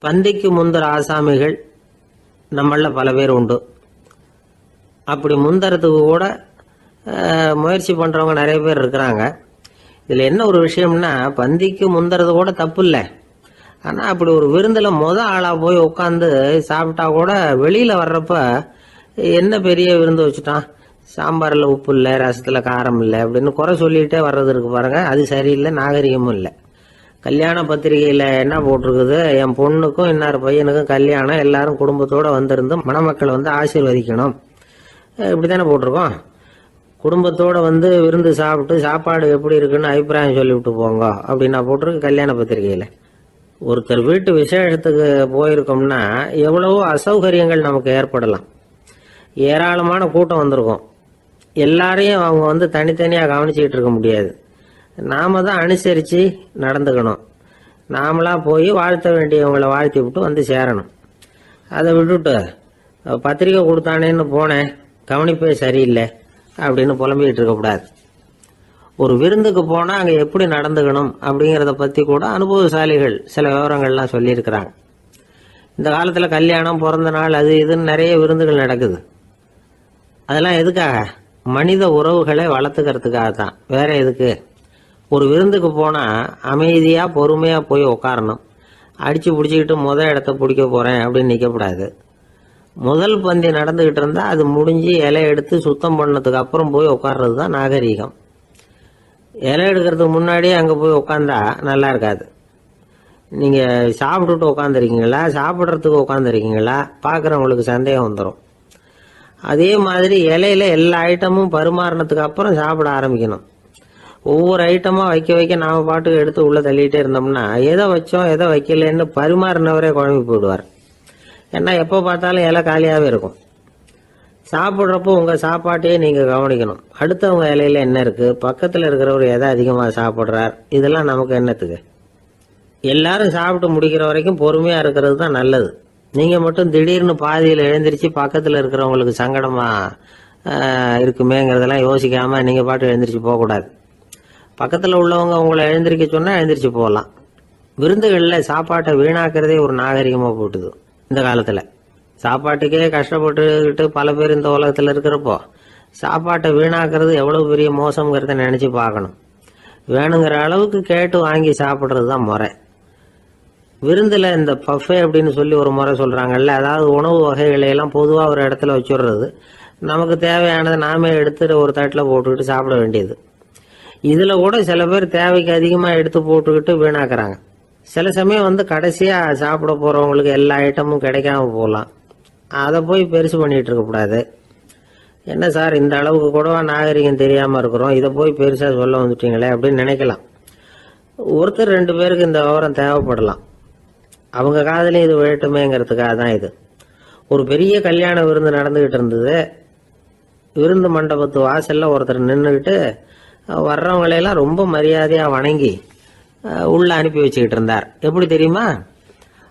பந்திக்கு முந்தர ஆசாமிகள் நம்மள பல பேர் உண்டு. அப்படி முந்தறதுக்கு கூட முயற்சி பண்ணுறவங்க நிறைய பேர் இருக்கிறாங்க. இதில் என்ன ஒரு விஷயம்னா, பந்திக்கு முந்துறது கூட தப்பு இல்லை. ஆனால் அப்படி ஒரு விருந்தில் ஆளாக போய் உட்காந்து சாப்பிட்டா கூட வெளியில் வர்றப்ப என்ன பெரிய விருந்து வச்சுட்டான், சாம்பாரில் உப்பு இல்லை, ரசத்தில் காரம் இல்லை அப்படின்னு குறை சொல்லிகிட்டே வர்றது இருக்கு பாருங்க. அது சரியில்லை, நாகரிகமும் இல்லை. கல்யாண பத்திரிகையில் என்ன போட்டிருக்குது, என் பொண்ணுக்கும் இன்னார் பையனுக்கும் கல்யாணம், எல்லாரும் குடும்பத்தோடு வந்திருந்து மணமக்கள் ஆசீர்வதிக்கணும், இப்படி தானே போட்டிருக்கோம். குடும்பத்தோடு விருந்து சாப்பிட்டு சாப்பாடு எப்படி இருக்குன்னு அபிப்பிராயம் சொல்லிவிட்டு போங்க அப்படின்னா போட்டிருக்கு கல்யாண பத்திரிகையில். ஒருத்தர் வீட்டு விசேஷத்துக்கு போயிருக்கோம்னா எவ்வளவோ அசௌகரியங்கள் நமக்கு ஏற்படலாம். ஏராளமான கூட்டம் வந்திருக்கும். எல்லாரையும் அவங்க தனித்தனியாக கவனிச்சுக்கிட்டு இருக்க முடியாது. நாம தான் அனுசரித்து நடந்துக்கணும். நாமளா போய் வாழ்த்த வேண்டியவங்களை வாழ்த்தி விட்டு சேரணும். அதை விட்டுட்டு பத்திரிக்கை கொடுத்தானேன்னு போனேன், கவனிப்பே சரியில்லை அப்படின்னு புலம்பிக்கிட்டு இருக்கக்கூடாது. ஒரு விருந்துக்கு போனால் அங்கே எப்படி நடந்துக்கணும் அப்படிங்கிறத பற்றி கூட அனுபவசாலிகள் சில விவரங்கள்லாம் சொல்லியிருக்கிறாங்க. இந்த காலத்தில் கல்யாணம், பிறந்த நாள், அது இதுன்னு நிறைய விருந்துகள் நடக்குது. அதெல்லாம் எதுக்காக? மனித உறவுகளை வளர்த்துக்கிறதுக்காக தான், வேற எதுக்கு? ஒரு விருந்துக்கு போனால் அமைதியாக பொறுமையாக போய் உட்காரணும். அடித்து பிடிச்சிக்கிட்டு இடத்த பிடிக்க போகிறேன் அப்படின்னு நிற்கக்கூடாது. முதல் பந்தி நடந்துக்கிட்டு இருந்தால் அது முடிஞ்சு இலை எடுத்து சுத்தம் பண்ணதுக்கு அப்புறம் போய் உட்கார்றது தான் நாகரீகம். இலை எடுக்கிறதுக்கு முன்னாடியே அங்கே போய் உட்காந்தா நல்லா இருக்காது. நீங்கள் சாப்பிட்டுட்டு உட்காந்துருக்கீங்களா, சாப்பிட்றதுக்கு உட்காந்துருக்கீங்களா, பார்க்குறவங்களுக்கு சந்தேகம் வந்துடும். அதே மாதிரி இலையில எல்லா ஐட்டமும் பரிமாறினதுக்கு அப்புறம் சாப்பிட ஆரம்பிக்கணும். ஒவ்வொரு ஐட்டமாக வைக்க வைக்க நாம் பாட்டுக்கு எடுத்து உள்ளே தள்ளிகிட்டே இருந்தோம்னா எதை வச்சோம் எதை வைக்கலன்னு பரிமாறினவரே குழம்பி போயிடுவார். ஏன்னா எப்போ பார்த்தாலும் இலை காலியாகவே இருக்கும். சாப்பிட்றப்போ உங்கள் சாப்பாட்டையே நீங்கள் கவனிக்கணும். அடுத்தவங்க இலையில என்ன இருக்குது, பக்கத்தில் இருக்கிறவர் எதை அதிகமாக சாப்பிட்றார், இதெல்லாம் நமக்கு என்னத்துக்கு? எல்லாரும் சாப்பிட்டு முடிக்கிற வரைக்கும் பொறுமையாக இருக்கிறது தான் நல்லது. நீங்கள் மட்டும் திடீர்னு பாதியில் எழுந்திரிச்சு பக்கத்தில் இருக்கிறவங்களுக்கு சங்கடமாக இருக்குமேங்கிறதெல்லாம் யோசிக்காமல் நீங்கள் பாட்டு எழுந்திரிச்சு போகக்கூடாது. பக்கத்தில் உள்ளவங்க உங்களை எழுந்திரிக்க சொன்னால் எழுந்திரிச்சு போகலாம். விருந்துகளில் சாப்பாட்டை வீணாக்கிறதே ஒரு நாகரிகமாக போட்டுது. இந்த காலத்தில் சாப்பாட்டுக்கே கஷ்டப்பட்டுக்கிட்டு பல பேர் இந்த உலகத்தில் இருக்கிறப்போ சாப்பாட்டை வீணாக்கிறது எவ்வளோ பெரிய மோசங்கிறத நினச்சி பார்க்கணும். வேணுங்கிற அளவுக்கு கேட்டு வாங்கி சாப்பிட்றது தான் முறை. விருந்தில் இந்த பஃபே அப்படின்னு சொல்லி ஒரு முறை சொல்கிறாங்கல்ல, அதாவது உணவு வகைகளையெல்லாம் பொதுவாக ஒரு இடத்துல வச்சுடுறது, நமக்கு தேவையானதை நாமே எடுத்து ஒரு தட்டில் போட்டுக்கிட்டு சாப்பிட வேண்டியது. இதில் கூட சில பேர் தேவைக்கு அதிகமாக எடுத்து போட்டுக்கிட்டு வீணாக்குறாங்க. சில சமயம் கடைசியாக சாப்பிட போகிறவங்களுக்கு எல்லா ஐட்டமும் கிடைக்காம போகலாம். அதை போய் பெருசு பண்ணிகிட்டு இருக்கக்கூடாது. என்ன சார், இந்த அளவுக்கு கூடவா நாகரிகம் தெரியாமல் இருக்கிறோம், இதை போய் பெருசாக சொல்ல வந்துட்டீங்களே அப்படின்னு நினைக்கலாம். ஒருத்தர் 2 பேருக்கு இந்த விவரம் தேவைப்படலாம். அவங்க காதலையும் இது விழட்டுமேங்கிறதுக்காக தான் இது. ஒரு பெரிய கல்யாண விருந்து நடந்துக்கிட்டு இருந்தது. விருந்து மண்டபத்து வாசலில் ஒருத்தர் நின்றுக்கிட்டு வர்றவங்களையெல்லாம் ரொம்ப மரியாதையாக வணங்கி உள்ளே அனுப்பி வச்சுக்கிட்டு இருந்தார். எப்படி தெரியுமா?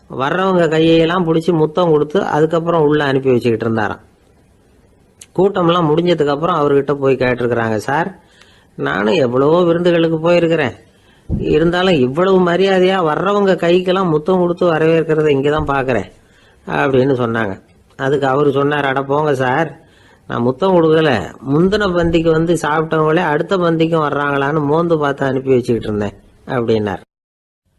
வர்றவங்க கையெல்லாம் பிடிச்சி முத்தம் கொடுத்து அதுக்கப்புறம் உள்ளே அனுப்பி வச்சுக்கிட்டு இருந்தாராம். கூட்டம்லாம் முடிஞ்சதுக்கப்புறம் அவர்கிட்ட போய் கேட்டிருக்கிறாங்க, சார், நானும் எவ்வளவோ விருந்துகளுக்கு போயிருக்கிறேன், இருந்தாலும் இவ்வளவு மரியாதையாக வர்றவங்க கைக்கெல்லாம் முத்தம் கொடுத்து வரவேற்கிறத இங்கே தான் பார்க்குறேன் அப்படின்னு சொன்னாங்க. அதுக்கு அவர் சொன்னார், அட போங்க சார், நான் முத்தம் கொடுக்கல, முந்தின பந்திக்கு சாப்பிட்டவங்களே அடுத்த பந்திக்கும் வர்றாங்களான்னு மோந்து பார்த்து அனுப்பி வச்சுக்கிட்டு இருந்தேன் அப்படின்னார்.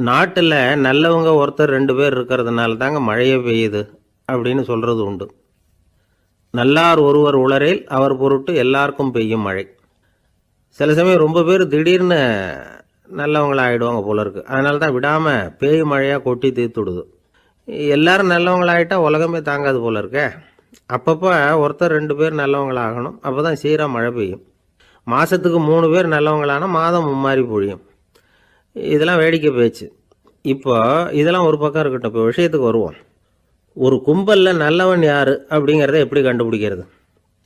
நாட்டில் நல்லவங்க ஒருத்தர் 2 பேர் இருக்கிறதுனால தாங்க மழையே பெய்யுது அப்படின்னு சொல்கிறது உண்டு. நல்லார் ஒருவர் உளரேல் அவர் பொருட்டு எல்லாருக்கும் பெய்யும் மழை. சில சமயம் ரொம்ப பேர் திடீர்னு நல்லவங்களாகிடுவாங்க போல இருக்கு. அதனால தான் விடாமல் பேய் மழையாக கொட்டி தீர்த்துடுது. எல்லாரும் நல்லவங்களாகிட்டா உலகமே தாங்காது போல இருக்க. அப்பப்போ ஒருத்தர் 2 பேர் நல்லவங்களாகணும், அப்போ தான் சீராக மழை பெய்யும். மாதத்துக்கு 3 பேர் நல்லவங்களானா மாதம் மும்மாரி பொழியும். இதெல்லாம் வேடிக்கை பேச்சு. இப்போ இதெல்லாம் ஒரு பக்கம் இருக்கட்டும், இப்போ விஷயத்துக்கு வருவோம். ஒரு கும்பலில் நல்லவன் யார் அப்படிங்கிறத எப்படி கண்டுபிடிக்கிறது?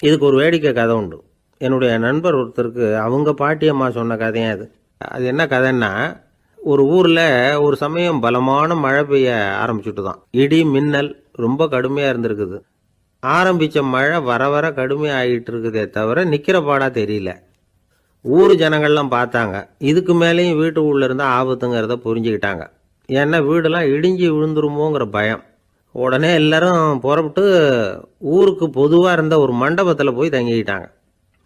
இதுக்கு ஒரு வேடிக்கை கதை உண்டு. என்னுடைய நண்பர் ஒருத்தருக்கு அவங்க பாட்டியம்மா சொன்ன கதையும் அது. அது என்ன கதைன்னா, ஒரு ஊரில் ஒரு சமயம் பலமான மழை பெய்ய ஆரம்பிச்சுட்டு தான். இடி மின்னல் ரொம்ப கடுமையாக இருந்திருக்குது. ஆரம்பித்த மழை வர வர கடுமையாக ஆகிட்டு இருக்குதே தவிர நிற்கிற பாடாக தெரியல. ஊர் ஜனங்கள்லாம் பார்த்தாங்க. இதுக்கு மேலேயும் வீட்டு உள்ள இருந்தால் ஆபத்துங்கிறத புரிஞ்சுக்கிட்டாங்க. ஏன்னா வீடெல்லாம் இடிஞ்சு விழுந்துருமோங்கிற பயம். உடனே எல்லாரும் புறப்பட்டு ஊருக்கு பொதுவாக இருந்த ஒரு மண்டபத்தில் போய் தங்கிக்கிட்டாங்க.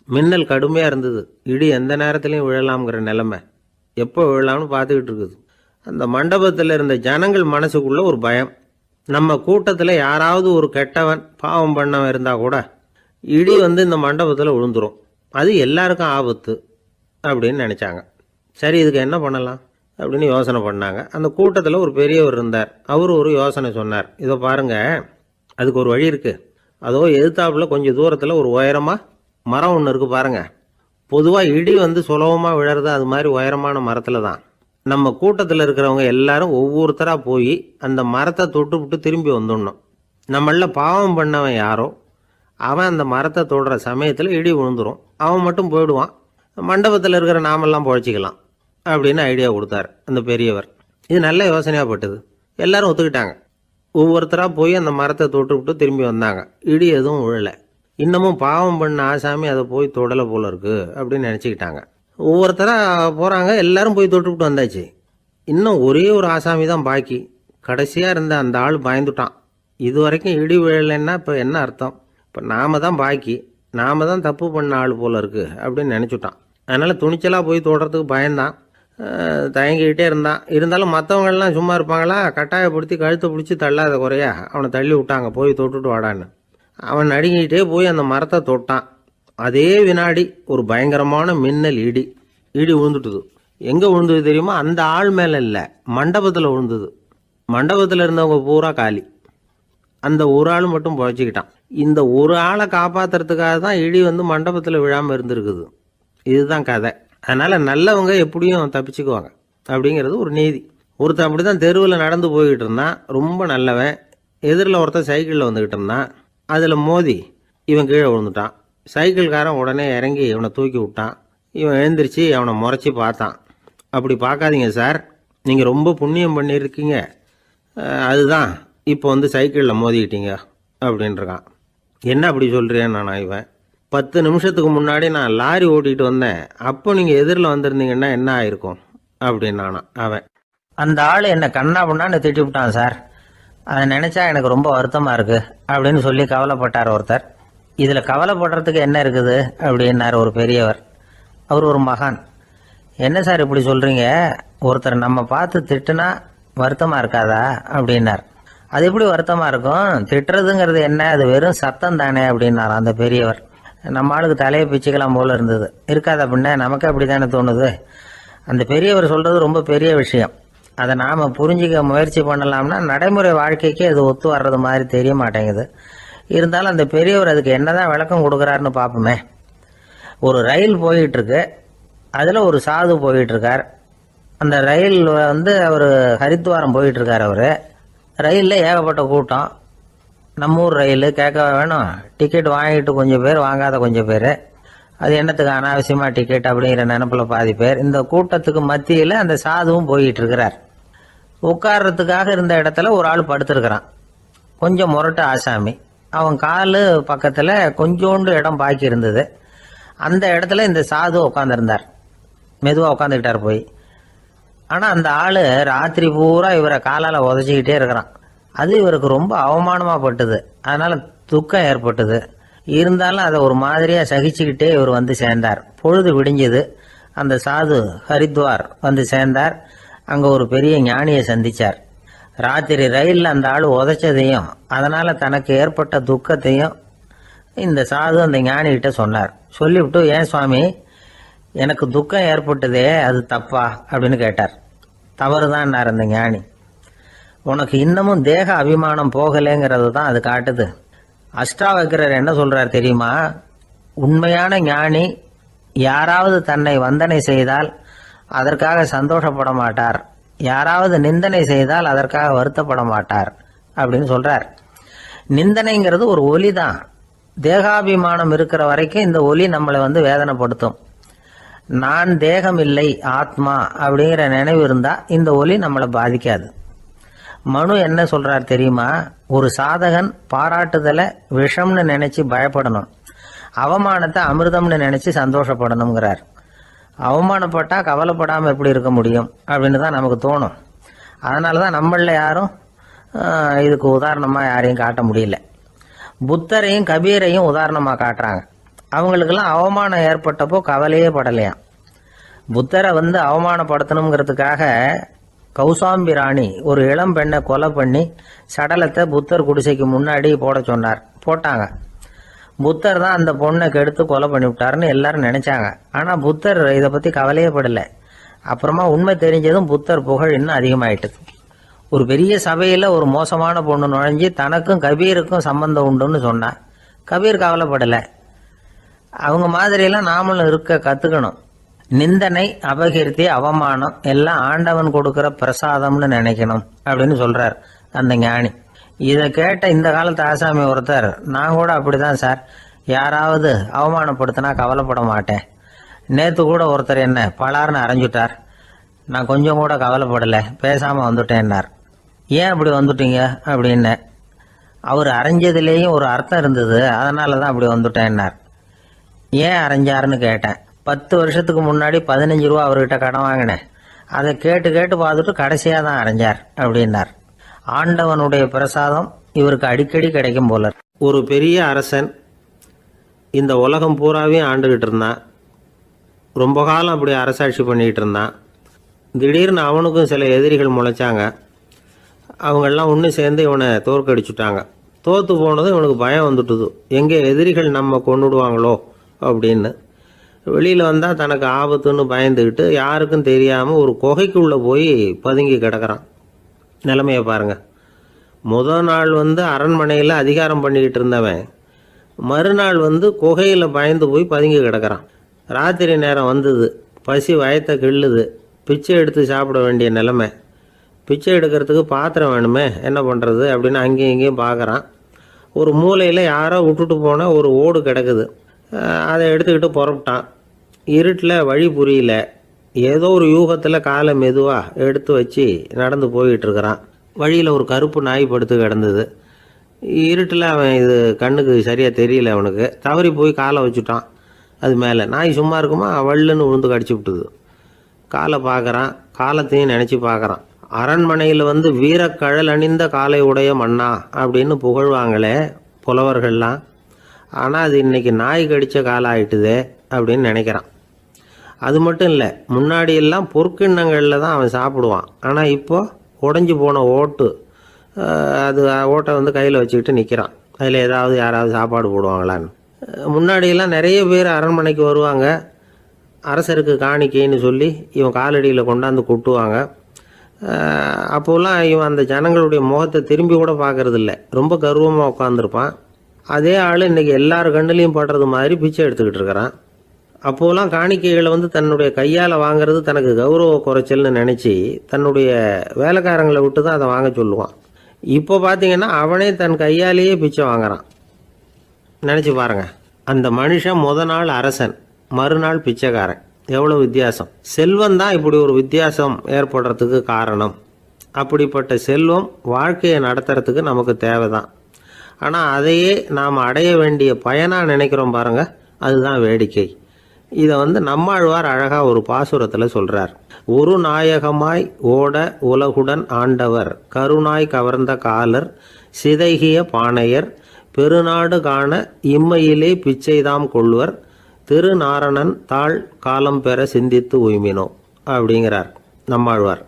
மின்னல் கடுமையாக இருந்தது. இடி எந்த நேரத்துலையும் விழலாம்ங்கிற நிலைமை. எப்போ விழலாம்னு பார்த்துக்கிட்டு இருக்குது. அந்த மண்டபத்தில் இருந்த ஜனங்கள் மனசுக்குள்ள ஒரு பயம். நம்ம கூட்டத்தில் யாராவது ஒரு கெட்டவன் பாவம் பண்ணவன் இருந்தால் கூட இடி இந்த மண்டபத்தில் விழுந்துரும், அது எல்லாருக்கும் ஆபத்து அப்படின்னு நினச்சாங்க. சரி, இதுக்கு என்ன பண்ணலாம் அப்படின்னு யோசனை பண்ணாங்க. அந்த கூட்டத்தில் ஒரு பெரியவர் இருந்தார். அவர் ஒரு யோசனை சொன்னார். இதோ பாருங்க, அதுக்கு ஒரு வழி இருக்குது. அதோ எதிர்த்தாப்புல கொஞ்சம் தூரத்தில் ஒரு உயரமாக மரம் ஒன்று இருக்குது பாருங்க. பொதுவாக இடி சுலபமாக விழறது அது மாதிரி உயரமான மரத்தில் தான். நம்ம கூட்டத்தில் இருக்கிறவங்க எல்லாரும் ஒவ்வொருத்தராக போய் அந்த மரத்தை தொட்டு விட்டு திரும்பி வந்துடணும். நம்மள பாவம் பண்ணவன் யாரோ அவன் அந்த மரத்தை தொடுற சமயத்தில் இடி விழுந்துடும், அவன் மட்டும் போயிடுவான், மண்டபத்தில் இருக்கிற நாமெல்லாம் பொழைச்சிக்கலாம் அப்படின்னு ஐடியா கொடுத்தார் அந்த பெரியவர். இது நல்ல யோசனையாக பட்டது. எல்லாரும் ஒத்துக்கிட்டாங்க. ஒவ்வொருத்தராக போய் அந்த மரத்தை தொட்டு விட்டு திரும்பி வந்தாங்க. இடி எதுவும் விழலை. இன்னமும் பாவம் பண்ண ஆசாமி அதை போய் தொடலை போல இருக்கு அப்படின்னு நினச்சிக்கிட்டாங்க. ஒவ்வொருத்தராக போகிறாங்க. எல்லாரும் போய் தொட்டுவிட்டு வந்தாச்சு. இன்னும் ஒரே ஒரு ஆசாமி தான் பாக்கி. கடைசியாக இருந்த அந்த ஆள் பயந்துட்டான். இது வரைக்கும் இடி விழலைன்னா இப்போ என்ன அர்த்தம்? இப்போ நாம தான் பாக்கி, நாம தான் தப்பு பண்ண ஆள் போல இருக்கு அப்படின்னு நினச்சிட்டான். அதனால் துணிச்சலாக போய் தொடுறதுக்கு பயந்தான், தயங்கிக்கிட்டே இருந்தான். இருந்தாலும் மற்றவங்கள்லாம் சும்மா இருப்பாங்களா? கட்டாயப்படுத்தி கழுத்தை பிடிச்சி தள்ளாத குறையா அவனை தள்ளி விட்டாங்க, போய் தொட்டுட்டு வாடான்னு. அவன் நடுங்கிட்டே போய் அந்த மரத்தை தொட்டான். அதே வினாடி ஒரு பயங்கரமான மின்னல் இடி விழுந்துட்டுது. எங்கே விழுந்தது தெரியுமா? அந்த ஆள் மேலே இல்லை, மண்டபத்தில் விழுந்தது. மண்டபத்தில் இருந்தவங்க பூரா காலி. அந்த ஒரு ஆள் மட்டும் புழைச்சிக்கிட்டான். இந்த ஒரு ஆளை காப்பாற்றுறதுக்காக தான் இடி மண்டபத்தில் விழாமல் இருந்திருக்குது. இதுதான் கதை. அதனால் நல்லவங்க எப்படியும் தப்பிச்சுக்குவாங்க அப்படிங்கிறது ஒரு நீதி. ஒருத்தன் அப்படி தான் தெருவில் நடந்து போய்கிட்டு இருந்தான், ரொம்ப நல்லவன். எதிரில் ஒருத்தன் சைக்கிளில் வந்துக்கிட்டு இருந்தான். அதில் மோதி இவன் கீழே விழுந்துட்டான். சைக்கிள்காரன் உடனே இறங்கி இவனை தூக்கி விட்டான். இவன் எழுந்திரிச்சு அவனை முறைச்சி பார்த்தான். அப்படி பார்க்காதீங்க சார், நீங்கள் ரொம்ப புண்ணியம் பண்ணியிருக்கீங்க, அதுதான் இப்போ சைக்கிளில் மோதிக்கிட்டீங்க அப்படின்றான். என்ன அப்படி சொல்கிறேன்னு நான் இவன் 10 நிமிஷத்துக்கு முன்னாடி நான் லாரி ஓட்டிகிட்டு வந்தேன், அப்போ நீங்கள் எதிரில் வந்திருந்தீங்கன்னா என்ன ஆயிருக்கும் அப்படின்னானா அவன். அந்த ஆள் என்னை கண்ணா பண்ணான்னு திட்டி விட்டான் சார், அதை நினச்சா எனக்கு ரொம்ப வருத்தமாக இருக்குது அப்படின்னு சொல்லி கவலைப்பட்டார் ஒருத்தர். இதில் கவலைப்படுறதுக்கு என்ன இருக்குது அப்படின்னார் ஒரு பெரியவர். அவர் ஒரு மகான். என்ன சார் இப்படி சொல்கிறீங்க, ஒருத்தர் நம்ம பார்த்து திட்டுனா வருத்தமாக இருக்காதா அப்படின்னார். அது எப்படி வருத்தமாக இருக்கும், திட்டுறதுங்கிறது என்ன, அது வெறும் சத்தம் தானே அப்படின்னார் அந்த பெரியவர். நம்ம ஆளுக்கு தலையை பிச்சுக்கலாம் போல இருந்தது. இருக்காது அப்படின்னா நமக்கு அப்படி தானே தோணுது. அந்த பெரியவர் சொல்கிறது ரொம்ப பெரிய விஷயம். அதை நாம் புரிஞ்சிக்க முயற்சி பண்ணலாம்னா நடைமுறை வாழ்க்கைக்கு அது ஒத்து வர்றது மாதிரி தெரிய மாட்டேங்குது. இருந்தாலும் அந்த பெரியவர் அதுக்கு என்னதான் விளக்கம் கொடுக்குறாருன்னு பார்ப்போமே. ஒரு ரயில் போயிட்டுருக்கு, அதில் ஒரு சாது போயிட்டுருக்கார். அந்த ரயில் அவர் ஹரித்வாரம் போயிட்டுருக்கார். அவர் ரயிலில் ஏகப்பட்ட கூட்டம். நம்ம ஊர் ரயில் கேட்க வேணும், டிக்கெட் வாங்கிட்டு கொஞ்சம் பேர், வாங்காத கொஞ்சம் பேர். அது என்னத்துக்கு அனாவசியமாக டிக்கெட் அப்படிங்கிற நினப்பில் பாதி பேர். இந்த கூட்டத்துக்கு மத்தியில் அந்த சாதுவும் போயிட்டுருக்கிறார். உட்கார்றதுக்காக இருந்த இடத்துல ஒரு ஆள் படுத்துருக்கிறான், கொஞ்சம் முரட்டு ஆசாமி. அவன் கால் பக்கத்தில் கொஞ்சோண்டு இடம் பாக்கி இருந்தது. அந்த இடத்துல இந்த சாது உட்காந்துருந்தார். மெதுவாக உட்காந்துக்கிட்டார் போய். ஆனால் அந்த ஆள் ராத்திரி பூரா இவரை காலால் உதச்சிக்கிட்டே இருக்கிறான். அது இவருக்கு ரொம்ப அவமானமாக பட்டுது. அதனால் துக்கம் ஏற்பட்டது. இருந்தாலும் அதை ஒரு மாதிரியாக சகிச்சுக்கிட்டே இவர் சேர்ந்தார். பொழுது விடிஞ்சது. அந்த சாது ஹரித்வார் சேர்ந்தார். அங்கே ஒரு பெரிய ஞானியை சந்தித்தார். ராத்திரி ரயிலில் அந்த ஆள் உதைச்சதையும் அதனால் தனக்கு ஏற்பட்ட துக்கத்தையும் இந்த சாது அந்த ஞானிகிட்ட சொன்னார். சொல்லிவிட்டு, ஏன் சுவாமி, எனக்கு துக்கம் ஏற்பட்டதே அது தப்பா அப்படின்னு கேட்டார். தவறு தான்னார் அந்த ஞானி. உனக்கு இன்னமும் தேக அபிமானம் போகலைங்கிறது தான் அது காட்டுது. அஷ்டாவக்கிரர் என்ன சொல்கிறார் தெரியுமா? உண்மையான ஞானி யாராவது தன்னை வந்தனை செய்தால் அதற்காக சந்தோஷப்பட மாட்டார், யாராவது நிந்தனை செய்தால் அதற்காக வருத்தப்பட மாட்டார் அப்படின்னு சொல்கிறார். நிந்தனைங்கிறது ஒரு ஒலி தான். தேகாபிமானம் இருக்கிற வரைக்கும் இந்த ஒலி நம்மளை வேதனைப்படுத்தும். நான் தேகம் இல்லை, ஆத்மா அப்படிங்கிற நினைவு இருந்தால் இந்த ஒலி நம்மளை பாதிக்காது. மனு என்ன சொல்கிறார் தெரியுமா? ஒரு சாதகன் பாராட்டுதலை விஷம்னு நினச்சி பயப்படணும், அவமானத்தை அமிர்தம்னு நினச்சி சந்தோஷப்படணுங்கிறார். அவமானப்பட்டால் கவலைப்படாமல் எப்படி இருக்க முடியும் அப்படின்னு தான் நமக்கு தோணும். அதனால தான் நம்மளில் யாரும் இதுக்கு உதாரணமாக யாரையும் காட்ட முடியல. புத்தரையும் கபீரையும் உதாரணமாக காட்டுறாங்க. அவங்களுக்கெல்லாம் அவமானம் ஏற்பட்டப்போ கவலையே படலையாம். புத்தரை அவமானப்படுத்தணுங்கிறதுக்காக கௌசாம்பி ராணி ஒரு இளம் பெண்ணை கொலை பண்ணி சடலத்தை புத்தர் குடிசைக்கு முன்னாடி போட சொன்னார். போட்டாங்க. புத்தர் தான் அந்த பொண்ணை கெடுத்து கொலை பண்ணி விட்டாருன்னு எல்லாரும் நினைச்சாங்க. ஆனால் புத்தர் இதை பற்றி கவலையே படலை. அப்புறமா உண்மை தெரிஞ்சதும் புத்தர் புகழ் இன்னும் அதிகமாயிட்டது. ஒரு பெரிய சபையில் ஒரு மோசமான பொண்ணு நுழைஞ்சி தனக்கும் கபீருக்கும் சம்பந்தம் உண்டுன்னு சொன்னார். கபீர் கவலைப்படலை. அவங்க மாதிரியெல்லாம் நாமளும் இருக்க கற்றுக்கணும். நிந்தனை, அபகீர்த்தி, அவமானம் எல்லாம் ஆண்டவன் கொடுக்குற பிரசாதம்னு நினைக்கணும் அப்படின்னு சொல்றார் அந்த ஞானி. இதை கேட்ட இந்த காலத்து ஆசாமி ஒருத்தர், நான் கூட அப்படிதான் சார், யாராவது அவமானப்படுத்தினா கவலைப்பட மாட்டேன். நேற்று கூட ஒருத்தர் என்ன பலார்னு அரைஞ்சுட்டார், நான் கொஞ்சம் கூட கவலைப்படலை, பேசாமல் வந்துட்டேன்னார். ஏன் அப்படி வந்துட்டீங்க அப்படின்னு. அவர் அரைஞ்சதுலேயும் ஒரு அர்த்தம் இருந்தது, அதனால தான் அப்படி வந்துட்டேன்னார். ஏன் அரைஞ்சாருன்னு கேட்டேன். 10 வருஷத்துக்கு முன்னாடி 15 ரூபா அவர்கிட்ட கடன் வாங்கினேன், அதை கேட்டு கேட்டு பார்த்துட்டு கடைசியாக தான் அரைஞ்சார் அப்படின்னார். ஆண்டவனுடைய பிரசாதம் இவருக்கு அடிக்கடி கிடைக்கும் போல. ஒரு பெரிய அரசன் இந்த உலகம் பூராவையும் ஆண்டுகிட்டு இருந்தான். ரொம்ப காலம் அப்படி அரசாட்சி பண்ணிக்கிட்டு இருந்தான். திடீர்னு அவனுக்கும் சில எதிரிகள் முளைச்சாங்க. அவங்கெல்லாம் ஒன்று சேர்ந்து இவனை தோற்கடிச்சுட்டாங்க. தோற்று போனதும் இவனுக்கு பயம் வந்துட்டுது, எங்கே எதிரிகள் நம்ம கொண்டுடுவாங்களோ அப்படின்னு. வெளியில் வந்தால் தனக்கு ஆபத்துன்னு பயந்துக்கிட்டு யாருக்கும் தெரியாமல் ஒரு குகைக்குள்ளே போய் பதுங்கி கிடக்கிறான். நிலைமையை பாருங்கள். முதல் நாள் அரண்மனையில் அதிகாரம் பண்ணிக்கிட்டு இருந்தவன் மறுநாள் குகையில் பயந்து போய் பதுங்கி கிடக்கிறான். ராத்திரி நேரம் வந்தது, பசி வயத்தை கிள்ளுது, பிச்சை எடுத்து சாப்பிட வேண்டிய நிலைமை. பிச்சை எடுக்கிறதுக்கு பாத்திரம் வேணுமே, என்ன பண்ணுறது அப்படின்னு அங்கேயும் இங்கேயும் பார்க்குறான். ஒரு மூலையில் யாரோ விட்டுட்டு போன ஒரு ஓடு கிடக்குது. அதை எடுத்துக்கிட்டு புறப்பட்டான். இருட்டில் வழி புரியல. ஏதோ ஒரு யூகத்தில் காலை மெதுவாக எடுத்து வச்சு நடந்து போயிட்டுருக்கிறான். வழியில் ஒரு கருப்பு நாய் படுத்து கிடந்தது. இருட்டில் அவன் இது கண்ணுக்கு சரியாக தெரியல. அவனுக்கு தவறி போய் காலை வச்சுட்டான். அது மேலே நாய் சும்மா இருக்குமா, வள்ளுன்னு விழுந்து கடிச்சு விட்டுது. காலை பார்க்குறான், காலத்தையும் நினச்சி பார்க்குறான். அரண்மனையில் வீரக்கழல் அணிந்த காலை உடைய மன்னா அப்படின்னு புகழ்வாங்களே புலவர்கள்லாம். ஆனால் அது இன்றைக்கி நாய் கடித்த காலம் ஆயிட்டுதே அப்படின்னு நினைக்கிறான். அது மட்டும் இல்லை, முன்னாடியெல்லாம் பொற்கிண்ணங்களில் தான் அவன் சாப்பிடுவான். ஆனால் இப்போது உடஞ்சி போன ஓட்டு, அது ஓட்டை கையில் வச்சுக்கிட்டு நிற்கிறான். அதில் யாராவது சாப்பாடு போடுவாங்களான்னு. முன்னாடியெல்லாம் நிறைய பேர் அரண்மனைக்கு வருவாங்க. அரசருக்கு காணிக்கைன்னு சொல்லி இவன் காலடியில் கொண்டாந்து கொட்டுவாங்க. அப்போல்லாம் இவன் அந்த ஜனங்களுடைய முகத்தை திரும்பி கூட பார்க்கறதில்ல, ரொம்ப கர்வமாக உட்காந்துருப்பான். அதே ஆள் இன்றைக்கி எல்லார் கண்ணுலேயும் படுறது மாதிரி பிச்சை எடுத்துக்கிட்டு இருக்கிறான். அப்போலாம் காணிக்கைகளை தன்னுடைய கையால் வாங்கிறது தனக்கு கௌரவ குறைச்சல்னு நினச்சி தன்னுடைய வேலைக்காரங்களை விட்டு தான் அதை வாங்க சொல்லுவான். இப்போ பார்த்தீங்கன்னா அவனே தன் கையாலேயே பிச்சை வாங்குறான். நினச்சி பாருங்கள், அந்த மனுஷன் நாள் அரசன், மறுநாள் பிச்சைக்காரன். எவ்வளோ வித்தியாசம்! செல்வம் தான் இப்படி ஒரு வித்தியாசம் ஏற்படுறதுக்கு காரணம். அப்படிப்பட்ட செல்வம் வாழ்க்கையை நடத்துறதுக்கு நமக்கு தேவை தான். ஆனால் அதையே நாம் அடைய வேண்டிய பயனாக நினைக்கிறோம் பாருங்கள், அதுதான் வேடிக்கை. இதை நம்மாழ்வார் அழகாக ஒரு பாசுரத்தில் சொல்கிறார். ஒரு நாயகமாய் ஓட உலகுடன் ஆண்டவர், கருணாய் கவர்ந்த காலர், சிதைகிய பானையர், பெருநாடு காண இம்மையிலே பிச்சைதாம் கொள்வர், திருநாரணன் தாழ் காலம் பெற சிந்தித்து உய்மினோ அப்படிங்கிறார் நம்மாழ்வார்.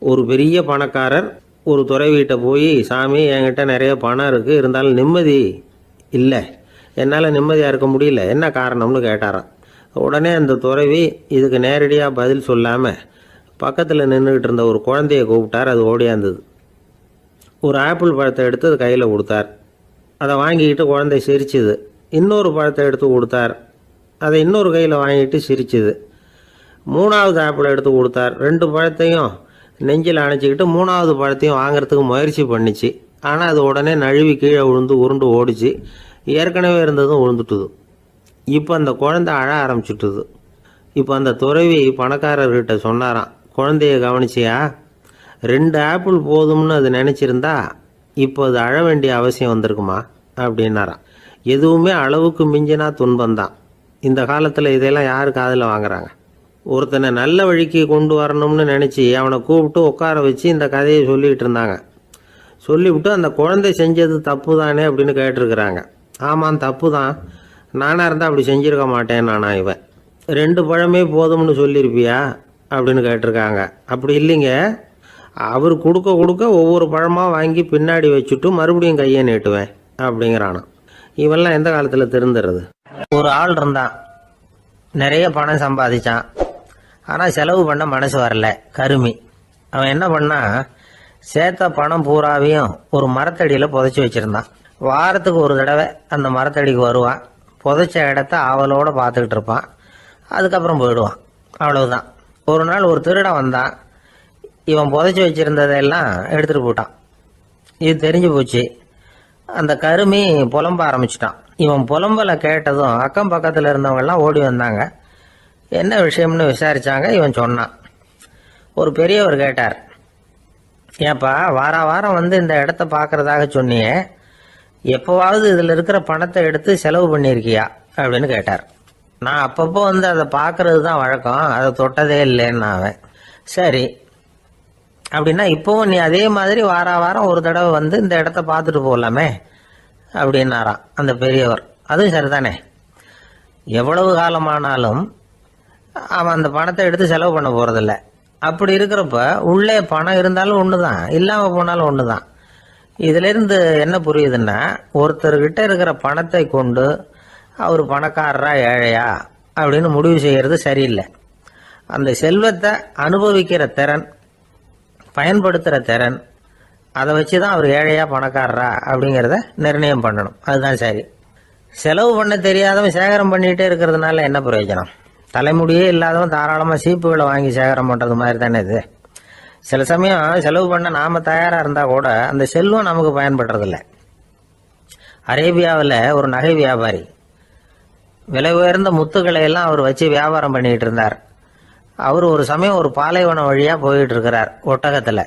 ஒரு பெரிய பணக்காரர் ஒரு துறவிகிட்ட போய், சாமி என்கிட்ட நிறைய பணம் இருக்குது, இருந்தாலும் நிம்மதி இல்லை, என்னால் நிம்மதியாக இருக்க முடியல, என்ன காரணம்னு கேட்டாராம். உடனே அந்த துறவி இதுக்கு நேரடியாக பதில் சொல்லாமல் பக்கத்தில் நின்றுக்கிட்டு இருந்த ஒரு குழந்தைய கூப்பிட்டார். அது ஓடியாந்தது. ஒரு ஆப்பிள் பழத்தை எடுத்து அது கையில் கொடுத்தார். அதை வாங்கிக்கிட்டு குழந்தை சிரிச்சுது. இன்னொரு பழத்தை எடுத்து கொடுத்தார். அதை இன்னொரு கையில் வாங்கிட்டு சிரிச்சுது. 3வது ஆப்பிளை எடுத்து கொடுத்தார். 2 பழத்தையும் நெஞ்சில் அணைச்சிக்கிட்டு 3வது பழத்தையும் வாங்கிறதுக்கு முயற்சி பண்ணிச்சு. ஆனால் அது உடனே நழுவி கீழே விழுந்து உருண்டு ஓடிச்சு. ஏற்கனவே இருந்ததும் விழுந்துட்டுது. இப்போ அந்த குழந்தை அழ ஆரம்பிச்சுட்டுது. இப்போ அந்த துறவி பணக்காரர்கிட்ட சொன்னாராம், குழந்தைய கவனிச்சியா, 2 ஆப்பிள் போதும்னு அது நினச்சிருந்தா இப்போ அது அழ வேண்டிய அவசியம் வந்திருக்குமா அப்படின்னாராம். எதுவுமே அளவுக்கு மிஞ்சினா துன்பந்தான். இந்த காலத்தில் இதெல்லாம் யார் காதில் வாங்குறாங்க? ஒருத்தனை நல்ல வழிக்கு கொண்டு வரணும்னு நினச்சி அவனை கூப்பிட்டு உட்கார வச்சு இந்த கதையை சொல்லிகிட்டு இருந்தாங்க. சொல்லிவிட்டு அந்த குழந்தை செஞ்சது தப்பு தானே அப்படின்னு கேட்டிருக்கிறாங்க. ஆமாம், தப்பு தான். நானாக இருந்தால் அப்படி செஞ்சுருக்க மாட்டேன் நானா இவன். 2 பழமே போதும்னு சொல்லியிருப்பியா அப்படின்னு கேட்டிருக்காங்க. அப்படி இல்லைங்க, அவர் கொடுக்க கொடுக்க ஒவ்வொரு பழமாக வாங்கி பின்னாடி வச்சுட்டு மறுபடியும் கையை நீட்டுவேன் அப்படிங்கிறானா. இவெல்லாம் எந்த காலத்தில் திருந்துறது? ஒரு ஆள் இருந்தான், நிறைய பணம் சம்பாதிச்சான். ஆனால் செலவு பண்ண மனசு வரல, கருமி. அவன் என்ன பண்ணா, சேர்த்த பணம் பூராவையும் ஒரு மரத்தடியில் புதைச்சி வச்சுருந்தான். வாரத்துக்கு ஒரு தடவை அந்த மரத்தடிக்கு வருவான், புதைச்ச இடத்த ஆவலோடு பார்த்துக்கிட்டு இருப்பான், அதுக்கப்புறம் போயிடுவான். அவ்வளவுதான். ஒரு நாள் ஒரு திருடன் வந்தான், இவன் புதைச்சி வச்சுருந்ததெல்லாம் எடுத்துகிட்டு போட்டான். இது தெரிஞ்சு போச்சு. அந்த கருமி புலம்ப ஆரம்பிச்சிட்டான். இவன் புலம்பலை கேட்டதும் அக்கம் பக்கத்தில் இருந்தவங்கெல்லாம் ஓடி வந்தாங்க. என்ன விஷயம்னு விசாரித்தாங்க. இவன் சொன்னான். ஒரு பெரியவர் கேட்டார், ஏப்பா வாரம் வந்து இந்த இடத்த பார்க்குறதாக சொன்னியே, எப்போவாவது இதில் இருக்கிற பணத்தை எடுத்து செலவு பண்ணியிருக்கியா அப்படின்னு கேட்டார். நான் அப்பப்போ வந்து அதை பார்க்கறது தான் வழக்கம், அதை தொட்டதே இல்லைன்னு அவன். சரி, அப்படின்னா இப்போவும் நீ அதே மாதிரி வாரம் ஒரு தடவை வந்து இந்த இடத்த பார்த்துட்டு போகலாமே அப்படின்னாராம் அந்த பெரியவர். அதுவும் சரிதானே, எவ்வளவு காலமானாலும் அவன் அந்த பணத்தை எடுத்து செலவு பண்ண போகிறதில்ல. அப்படி இருக்கிறப்ப உள்ளே பணம் இருந்தாலும் ஒன்று தான், இல்லாமல் போனாலும் ஒன்று தான். இதிலிருந்து என்ன புரியுதுன்னா, ஒருத்தர்கிட்ட இருக்கிற பணத்தை கொண்டு அவர் பணக்காரரா ஏழையா அப்படின்னு முடிவு செய்கிறது சரியில்லை. அந்த செல்வத்தை அனுபவிக்கிற திறன், பயன்படுத்துகிற திறன், அதை வச்சு தான் அவர் ஏழையா பணக்காரரா அப்படிங்கிறத நிர்ணயம் பண்ணணும். அதுதான் சரி. செலவு பண்ண தெரியாதவன் சேகரம் பண்ணிகிட்டே இருக்கிறதுனால என்ன பிரயோஜனம்? தலைமுடியே இல்லாதவன் தாராளமாக சீப்புகளை வாங்கி சேகரம் பண்ணுறது மாதிரி தானே இது. சில சமயம் செலவு பண்ண நாம் தயாராக இருந்தால் கூட அந்த செல்வம் நமக்கு பயன்படுறதில்ல. அரேபியாவில் ஒரு நகை வியாபாரி விலை உயர்ந்த முத்துக்களை எல்லாம் அவர் வச்சு வியாபாரம் பண்ணிகிட்டு இருந்தார். அவர் ஒரு சமயம் ஒரு பாலைவனம் வழியாக போயிட்டு இருக்கிறார் ஒட்டகத்தில்.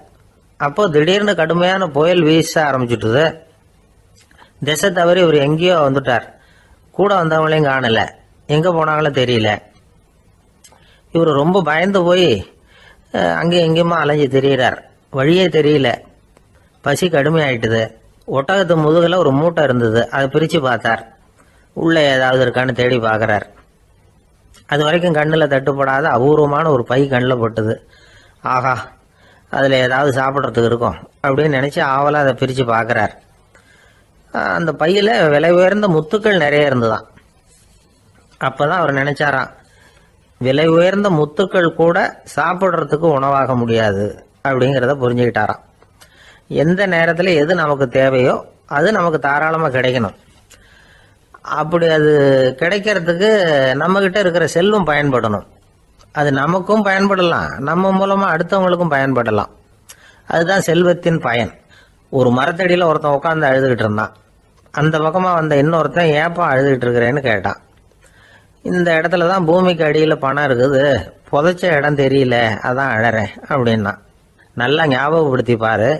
அப்போ திடீர்னு கடுமையான புயல் வீச ஆரம்பிச்சுட்டுது. திசை தவறி இவர் எங்கேயோ வந்துட்டார். கூட வந்தவங்களையும் காணலை, எங்கே போனாங்களோ தெரியல. இவர் ரொம்ப பயந்து போய் அங்கேயும் எங்கேயுமா அலைஞ்சு திரியிறார். வழியே தெரியல. பசி கடுமையாயிட்டுது. ஒட்டகத்து முதுகில் ஒரு மூட்டை இருந்தது, அதை பிரித்து பார்த்தார். உள்ளே ஏதாவது இருக்கான்னு தேடி பார்க்குறார். அது வரைக்கும் கண்ணில் தட்டுப்படாத அபூர்வமான ஒரு பை கண்ணில் பட்டுது. ஆஹா, அதில் ஏதாவது சாப்பிட்றதுக்கு இருக்கும் அப்படின்னு நினச்சி ஆவலாக அதை பிரித்து பார்க்குறார். அந்த பையில் விலை உயர்ந்த முத்துக்கள் நிறைய இருந்துதான். அப்போ தான் அவர் நினச்சாராம், விலை உயர்ந்த முத்துக்கள் கூட சாப்பிட்றதுக்கு உணவாக முடியாது அப்படிங்கிறத புரிஞ்சுக்கிட்டாராம். எந்த நேரத்தில் எது நமக்கு தேவையோ அது நமக்கு தாராளமாக கிடைக்கணும். அப்படி அது கிடைக்கிறதுக்கு நம்மக்கிட்ட இருக்கிற செல்வம் பயன்படணும். அது நமக்கும் பயன்படலாம், நம்ம மூலமாக அடுத்தவங்களுக்கும் பயன்படலாம். அதுதான் செல்வத்தின் பயன். ஒரு மரத்தடியில் ஒருத்தன் உட்காந்து அழுதுகிட்டு இருந்தான். அந்த பக்கமாக வந்த இன்னொருத்தன் ஏப்பா அழுதுகிட்டு இருக்கிறேன்னு கேட்டான். இந்த இடத்துல தான் பூமிக்கு அடியில் பணம் இருக்குது, புதைச்ச இடம் தெரியல, அதான் அழறேன் அப்படின்னா. நல்லா ஞாபகப்படுத்தி பாரு,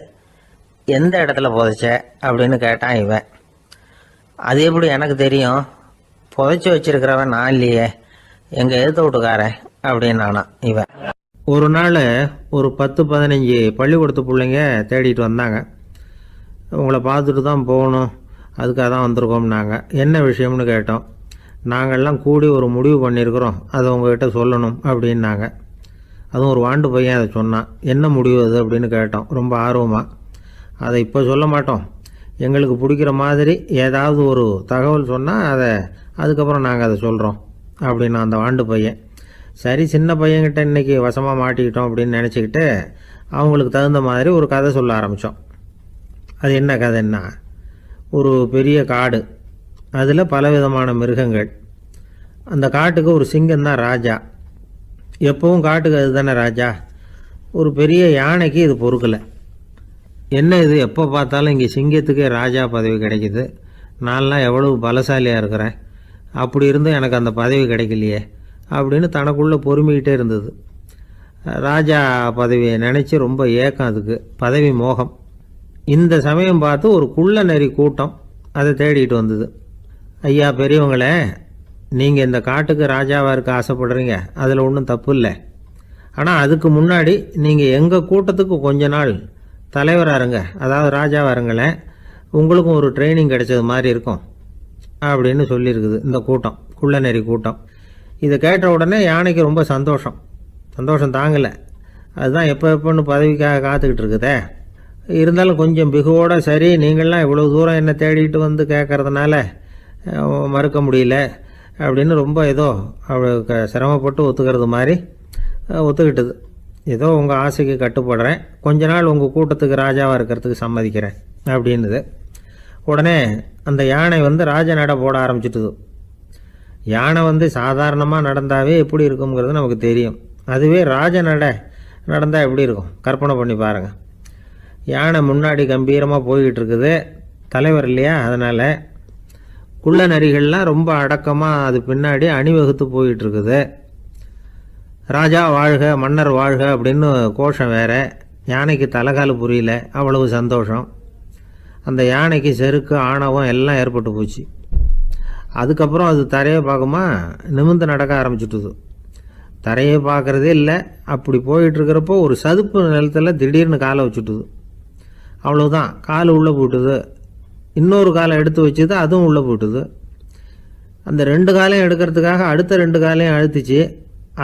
எந்த இடத்துல புதைச்ச அப்படின்னு கேட்டான் இவன். அது எப்படி எனக்கு தெரியும், புதைச்சி வச்சிருக்கிறவன் நான் இல்லையே, எங்கள் எழுத்து வீட்டுக்காரன் அப்படின்னானா இவன். ஒரு நாள் ஒரு 10-15 பள்ளிக்கூடத்து பிள்ளைங்க தேடிட்டு வந்தாங்க. உங்களை பார்த்துட்டு தான் போகணும், அதுக்காக தான் வந்திருக்கோம்னாங்க. என்ன விஷயம்னு கேட்டோம். நாங்கள்லாம் கூடி ஒரு முடிவு பண்ணியிருக்கிறோம், அதை உங்கள்கிட்ட சொல்லணும் அப்படின்னாங்க. அதுவும் ஒரு வாண்டு பையன் அதை சொன்னான். என்ன முடிவு அது அப்படின்னு கேட்டோம் ரொம்ப ஆர்வமாக. அதை இப்போ சொல்ல மாட்டோம், எங்களுக்கு பிடிக்கிற மாதிரி ஏதாவது ஒரு தகவல் சொன்னால் அதுக்கப்புறம் நாங்கள் அதை சொல்கிறோம் அப்படின்னா அந்த வாண்டு பையன். சரி, சின்ன பையன்கிட்ட இன்றைக்கி வசமாக மாட்டிக்கிட்டோம் அப்படின்னு நினச்சிக்கிட்டு அவங்களுக்கு தகுந்த மாதிரி ஒரு கதை சொல்ல ஆரம்பித்தோம். அது என்ன கதைன்னா, ஒரு பெரிய காடு, அதில் பலவிதமான மிருகங்கள். அந்த காட்டுக்கு ஒரு சிங்கம் தான் ராஜா. எப்பவும் காட்டுக்கு அது தானே ராஜா. ஒரு பெரிய யானைக்கு இது பொறுக்கலை. என்ன இது, எப்போ பார்த்தாலும் இங்கே சிங்கத்துக்கே ராஜா பதவி கிடைக்கிது, நான்லாம் எவ்வளவு பலசாலியாக இருக்கிறேன், அப்படி இருந்தும் எனக்கு அந்த பதவி கிடைக்கலையே அப்படின்னு தனக்குள்ளே பொறுமிக்கிட்டே இருந்தது. ராஜா பதவியை நினச்சி ரொம்ப ஏக்கம், அதுக்கு பதவி மோகம். இந்த சமயம் பார்த்து ஒரு குள்ள நெறி கூட்டம் அதை தேடிட்டு வந்தது. ஐயா பெரியவங்களே, நீங்கள் இந்த காட்டுக்கு ராஜாவாக இருக்க ஆசைப்படுறீங்க, அதில் ஒன்றும் தப்பு இல்லை. ஆனால் அதுக்கு முன்னாடி நீங்கள் எங்கள் கூட்டத்துக்கு கொஞ்ச நாள் தலைவராக இருங்க, அதாவது ராஜாவாக இருங்களேன், உங்களுக்கும் ஒரு ட்ரைனிங் கிடைச்சது மாதிரி இருக்கும் அப்படின்னு சொல்லியிருக்குது இந்த கூட்டம், குள்ளநெறி கூட்டம். இதை கேட்ட உடனே யானைக்கு ரொம்ப சந்தோஷம் தாங்கலை. அதுதான் எப்போன்னு பதவிக்காக காத்துக்கிட்டு இருக்குதே. இருந்தாலும் கொஞ்சம் பிகுவோட, சரி நீங்கள்லாம் இவ்வளோ தூரம் என்னை தேடிட்டு வந்து கேட்கறதுனால மறுக்க முடியல அப்படின்னு ரொம்ப ஏதோ அவளுக்கு சிரமப்பட்டு ஒத்துக்கிறது மாதிரி ஒத்துக்கிட்டது. ஏதோ உங்கள் ஆசைக்கு கட்டுப்படுறேன், கொஞ்ச நாள் உங்கள் கூட்டத்துக்கு ராஜாவாக இருக்கிறதுக்கு சம்மதிக்கிறேன் அப்படின்னுது. உடனே அந்த யானை ராஜ நட போட ஆரம்பிச்சிட்டுது. யானை சாதாரணமாக நடந்தாவே எப்படி இருக்குங்கிறது நமக்கு தெரியும். அதுவே ராஜ நடந்தால் எப்படி இருக்கும் கற்பனை பண்ணி பாருங்கள். யானை முன்னாடி கம்பீரமாக போய்கிட்டு இருக்குது, தலைவர் இல்லையா, அதனால் குள்ள நரிகள்லாம் ரொம்ப அடக்கமாக அது பின்னாடி அணிவகுத்து போயிட்டு இருக்குது. ராஜா வாழ்க, மன்னர் வாழ்க அப்படின்னு கோஷம் வேற. யானைக்கு தலைகால் புரியல, அவ்வளவு சந்தோஷம். அந்த யானைக்கு செருக்கு, ஆணவம் எல்லாம் ஏற்பட்டு போச்சு. அதுக்கப்புறம் அது தரையை பார்க்குமா, நிமிர்ந்து நடக்க ஆரம்பிச்சுட்டுது. தரையை பார்க்குறதே இல்லை. அப்படி போயிட்டுருக்கிறப்போ ஒரு சதுப்பு நிலத்தில் திடீர்னு காலை வச்சுட்டுது. அவ்வளோதான், கால் உள்ளே போட்டுது. இன்னொரு காலை எடுத்து வச்சுது, அதுவும் உள்ளே போட்டுது. அந்த 2 காலையும் எடுக்கிறதுக்காக அடுத்த 2 காலையும் அழுத்திச்சு,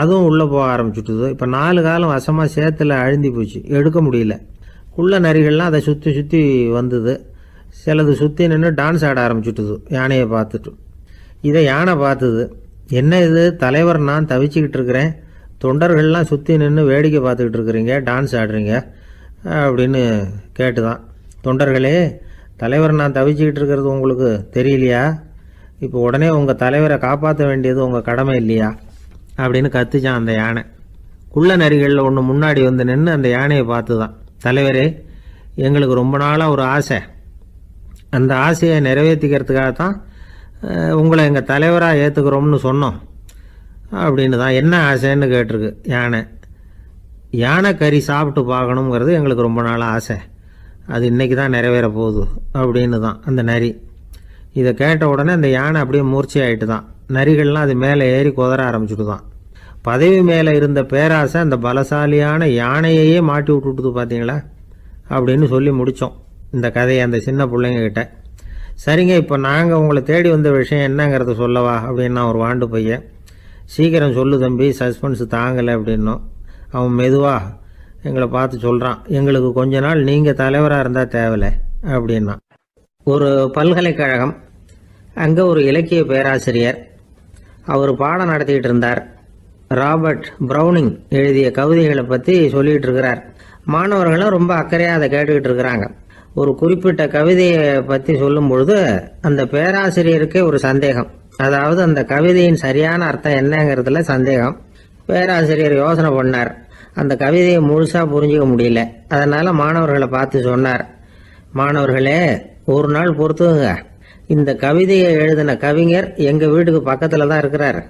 அதுவும் உள்ளே போக ஆரம்பிச்சுட்டுது. இப்போ 4 காலம் வசமாக சேத்துல அழுந்தி போச்சு, எடுக்க முடியல. குள்ள நரிகள்லாம் அதை சுற்றி சுற்றி வந்தது. சிலது சுற்றி நின்று டான்ஸ் ஆட ஆரம்பிச்சுட்டுது யானையை பார்த்துட்டு. இதை யானை பார்த்தது. என்ன இது தலைவர், நான் தவிச்சிக்கிட்டு இருக்கிறேன், தொண்டர்கள்லாம் சுற்றி நின்று வேடிக்கை பார்த்துக்கிட்டு இருக்கிறீங்க, டான்ஸ் ஆடுறீங்க அப்படின்னு கேட்டுதான். தொண்டர்களே, தலைவர் நான் தவிச்சிக்கிட்டு இருக்கிறது உங்களுக்கு தெரியலையா? இப்போ உடனே உங்கள் தலைவரை காப்பாற்ற வேண்டியது உங்கள் கடமை இல்லையா அப்படின்னு கத்துச்சான் அந்த யானை. குள்ள நரிகளில் ஒன்று முன்னாடி நின்று அந்த யானையை பார்த்து தான், தலைவரே எங்களுக்கு ரொம்ப நாளாக ஒரு ஆசை, அந்த ஆசையை நிறைவேற்றிக்கிறதுக்காகத்தான் உங்களை எங்கள் தலைவராக ஏற்றுக்கிறோம்னு சொன்னோம் அப்படின்னு தான். என்ன ஆசைன்னு கேட்டிருக்கு யானை. யானை கறி சாப்பிட்டு பார்க்கணுங்கிறது எங்களுக்கு ரொம்ப நாளாக ஆசை, அது இன்றைக்கி தான் நிறைவேற போகுது அப்படின்னு தான் அந்த நரி. இதை கேட்ட உடனே அந்த யானை அப்படியே மூர்ச்சி ஆகிட்டு தான். நரிகள்லாம் அது மேலே ஏறி குதற ஆரம்பிச்சுட்டு தான். பதவி மேலே இருந்த பேராசை அந்த பலசாலியான யானையையே மாட்டி விட்டுட்டுது பார்த்தீங்களா அப்படின்னு சொல்லி முடித்தோம் இந்த கதையை அந்த சின்ன பிள்ளைங்கக்கிட்ட. சரிங்க, இப்போ நாங்கள் உங்களை தேடி வந்த விஷயம் என்னங்கிறத சொல்லவா அப்படின்னா ஒரு வாண்டு பையன். சீக்கிரம் சொல்லு தம்பி, சஸ்பென்ஸ் தாங்கலை அப்படின்னோம். அவன் மெதுவாக எங்களை பார்த்து சொல்கிறான், எங்களுக்கு கொஞ்ச நாள் நீங்கள் தலைவராக இருந்தால் தேவலை அப்படின்னா. ஒரு பல்கலைக்கழகம், அங்கே ஒரு இலக்கிய பேராசிரியர், அவர் பாடம் நடத்திக்கிட்டு இருந்தார். ராபர்ட் ப்ரௌனிங் எழுதிய கவிதைகளை பற்றி சொல்லிகிட்டு இருக்கிறார். மாணவர்களும் ரொம்ப அக்கறையாக அதை கேட்டுக்கிட்டு இருக்கிறாங்க. ஒரு குறிப்பிட்ட கவிதையை பற்றி சொல்லும் பொழுது அந்த பேராசிரியருக்கே ஒரு சந்தேகம், அதாவது அந்த கவிதையின் சரியான அர்த்தம் என்னங்கிறதுல சந்தேகம். பேராசிரியர் யோசனை பண்ணார், அந்த கவிதையை முழுசாக புரிஞ்சிக்க முடியல. அதனால் மாணவர்களை பார்த்து சொன்னார், மாணவர்களே ஒரு நாள் பொறுத்துங்க, இந்த கவிதையை எழுதின கவிஞர் எங்கள் வீட்டுக்கு பக்கத்தில் தான் இருக்கிறார்.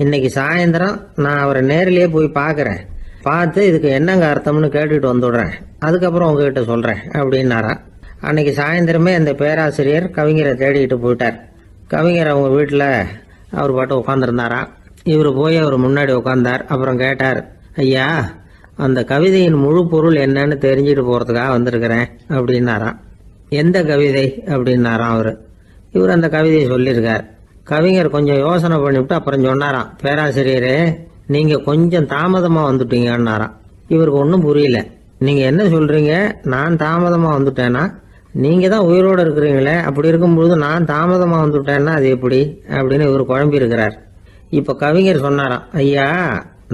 இன்னைக்கு சாயந்தரம் நான் அவரை நேரிலேயே போய் பார்க்குறேன், பார்த்து இதுக்கு என்னங்க அர்த்தம்னு கேட்டுட்டு வந்துடுறேன், அதுக்கப்புறம் உங்ககிட்ட சொல்கிறேன் அப்படின்னாராம். அன்னைக்கு சாயந்தரமே அந்த பேராசிரியர் கவிஞரை தேடிக்கிட்டு போயிட்டார். கவிஞர் அவங்க வீட்டில் அவர் பாட்டு உட்காந்துருந்தாராம். இவர் போய் அவர் முன்னாடி உட்காந்தார். அப்புறம் கேட்டார், ஐயா அந்த கவிதையின் முழு பொருள் என்னன்னு தெரிஞ்சுட்டு போகிறதுக்காக வந்திருக்கிறேன் அப்படின்னாராம். எந்த கவிதை அப்படின்னாராம் அவர். இவர் அந்த கவிதையை சொல்லியிருக்கார். கவிஞர் கொஞ்சம் யோசனை பண்ணிவிட்டு அப்புறம் சொன்னாராம், பேராசிரியரே நீங்கள் கொஞ்சம் தாமதமாக வந்துட்டீங்கன்னாராம். இவருக்கு ஒன்றும் புரியல. நீங்கள் என்ன சொல்கிறீங்க, நான் தாமதமாக வந்துட்டேன்னா? நீங்கள் தான் உயிரோடு இருக்கிறீங்களே, அப்படி இருக்கும்பொழுது நான் தாமதமாக வந்துட்டேன்னா அது எப்படி அப்படின்னு இவர் குழம்பி இருக்கிறார். இப்போ கவிஞர் சொன்னாராம், ஐயா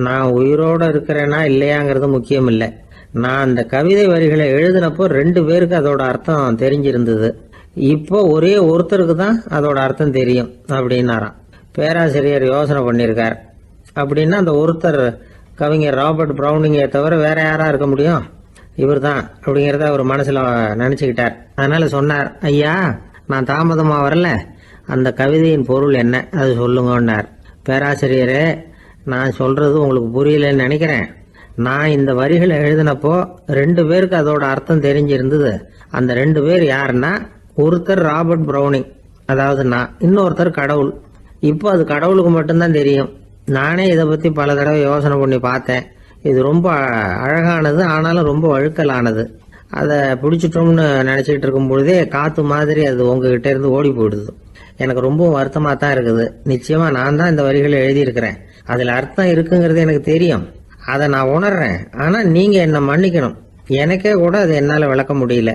நான் உயிரோடு இருக்கிறேன்னா இல்லையாங்கிறது முக்கியம் இல்லை, நான் அந்த கவிதை வரிகளை எழுதினப்போ 2 பேருக்கு அதோட அர்த்தம் தெரிஞ்சிருந்தது, இப்போ ஒரே ஒருத்தருக்கு தான் அதோட அர்த்தம் தெரியும் அப்படின்னாராம். பேராசிரியர் யோசனை பண்ணியிருக்கார். அப்படின்னா அந்த ஒருத்தர் கவிஞர் ராபர்ட் ப்ரௌனிங்கை தவிர வேற யாரா இருக்க முடியும்? இவர் தான் அப்படிங்கிறத அவர் மனசில் நினச்சிக்கிட்டார். அதனால சொன்னார், ஐயா நான் தாமதமாக வரல, அந்த கவிதையின் பொருள் என்ன அது சொல்லுங்கன்னார். பேராசிரியரே நான் சொல்கிறது உங்களுக்கு புரியலன்னு நினைக்கிறேன். நான் இந்த வரிகளை எழுதினப்போ 2 பேருக்கு அதோட அர்த்தம் தெரிஞ்சிருந்தது. அந்த 2 பேர் யாருன்னா, ஒருத்தர் ராபர்ட் ப்ரௌனிங், அதாவது நான், இன்னொருத்தர் கடவுள். இப்போ அது கடவுளுக்கு மட்டும்தான் தெரியும். நானே இதை பற்றி பல தடவை யோசனை பண்ணி பார்த்தேன். இது ரொம்ப அழகானது, ஆனாலும் ரொம்ப வழுக்கலானது. அதை பிடிச்சிட்டோம்னு நினச்சிக்கிட்டு இருக்கும் பொழுதே காற்று மாதிரி அது உங்ககிட்ட இருந்து ஓடி போயிடுது. எனக்கு ரொம்ப வருத்தமாக தான் இருக்குது. நிச்சயமாக நான் தான் இந்த வரிகளை எழுதியிருக்கிறேன். அதில் அர்த்தம் இருக்குங்கிறது எனக்கு தெரியும், அதை நான் உணர்றேன். ஆனால் நீங்கள் என்னை மன்னிக்கணும். எனக்கே கூட அதை என்னால் விளக்க முடியல.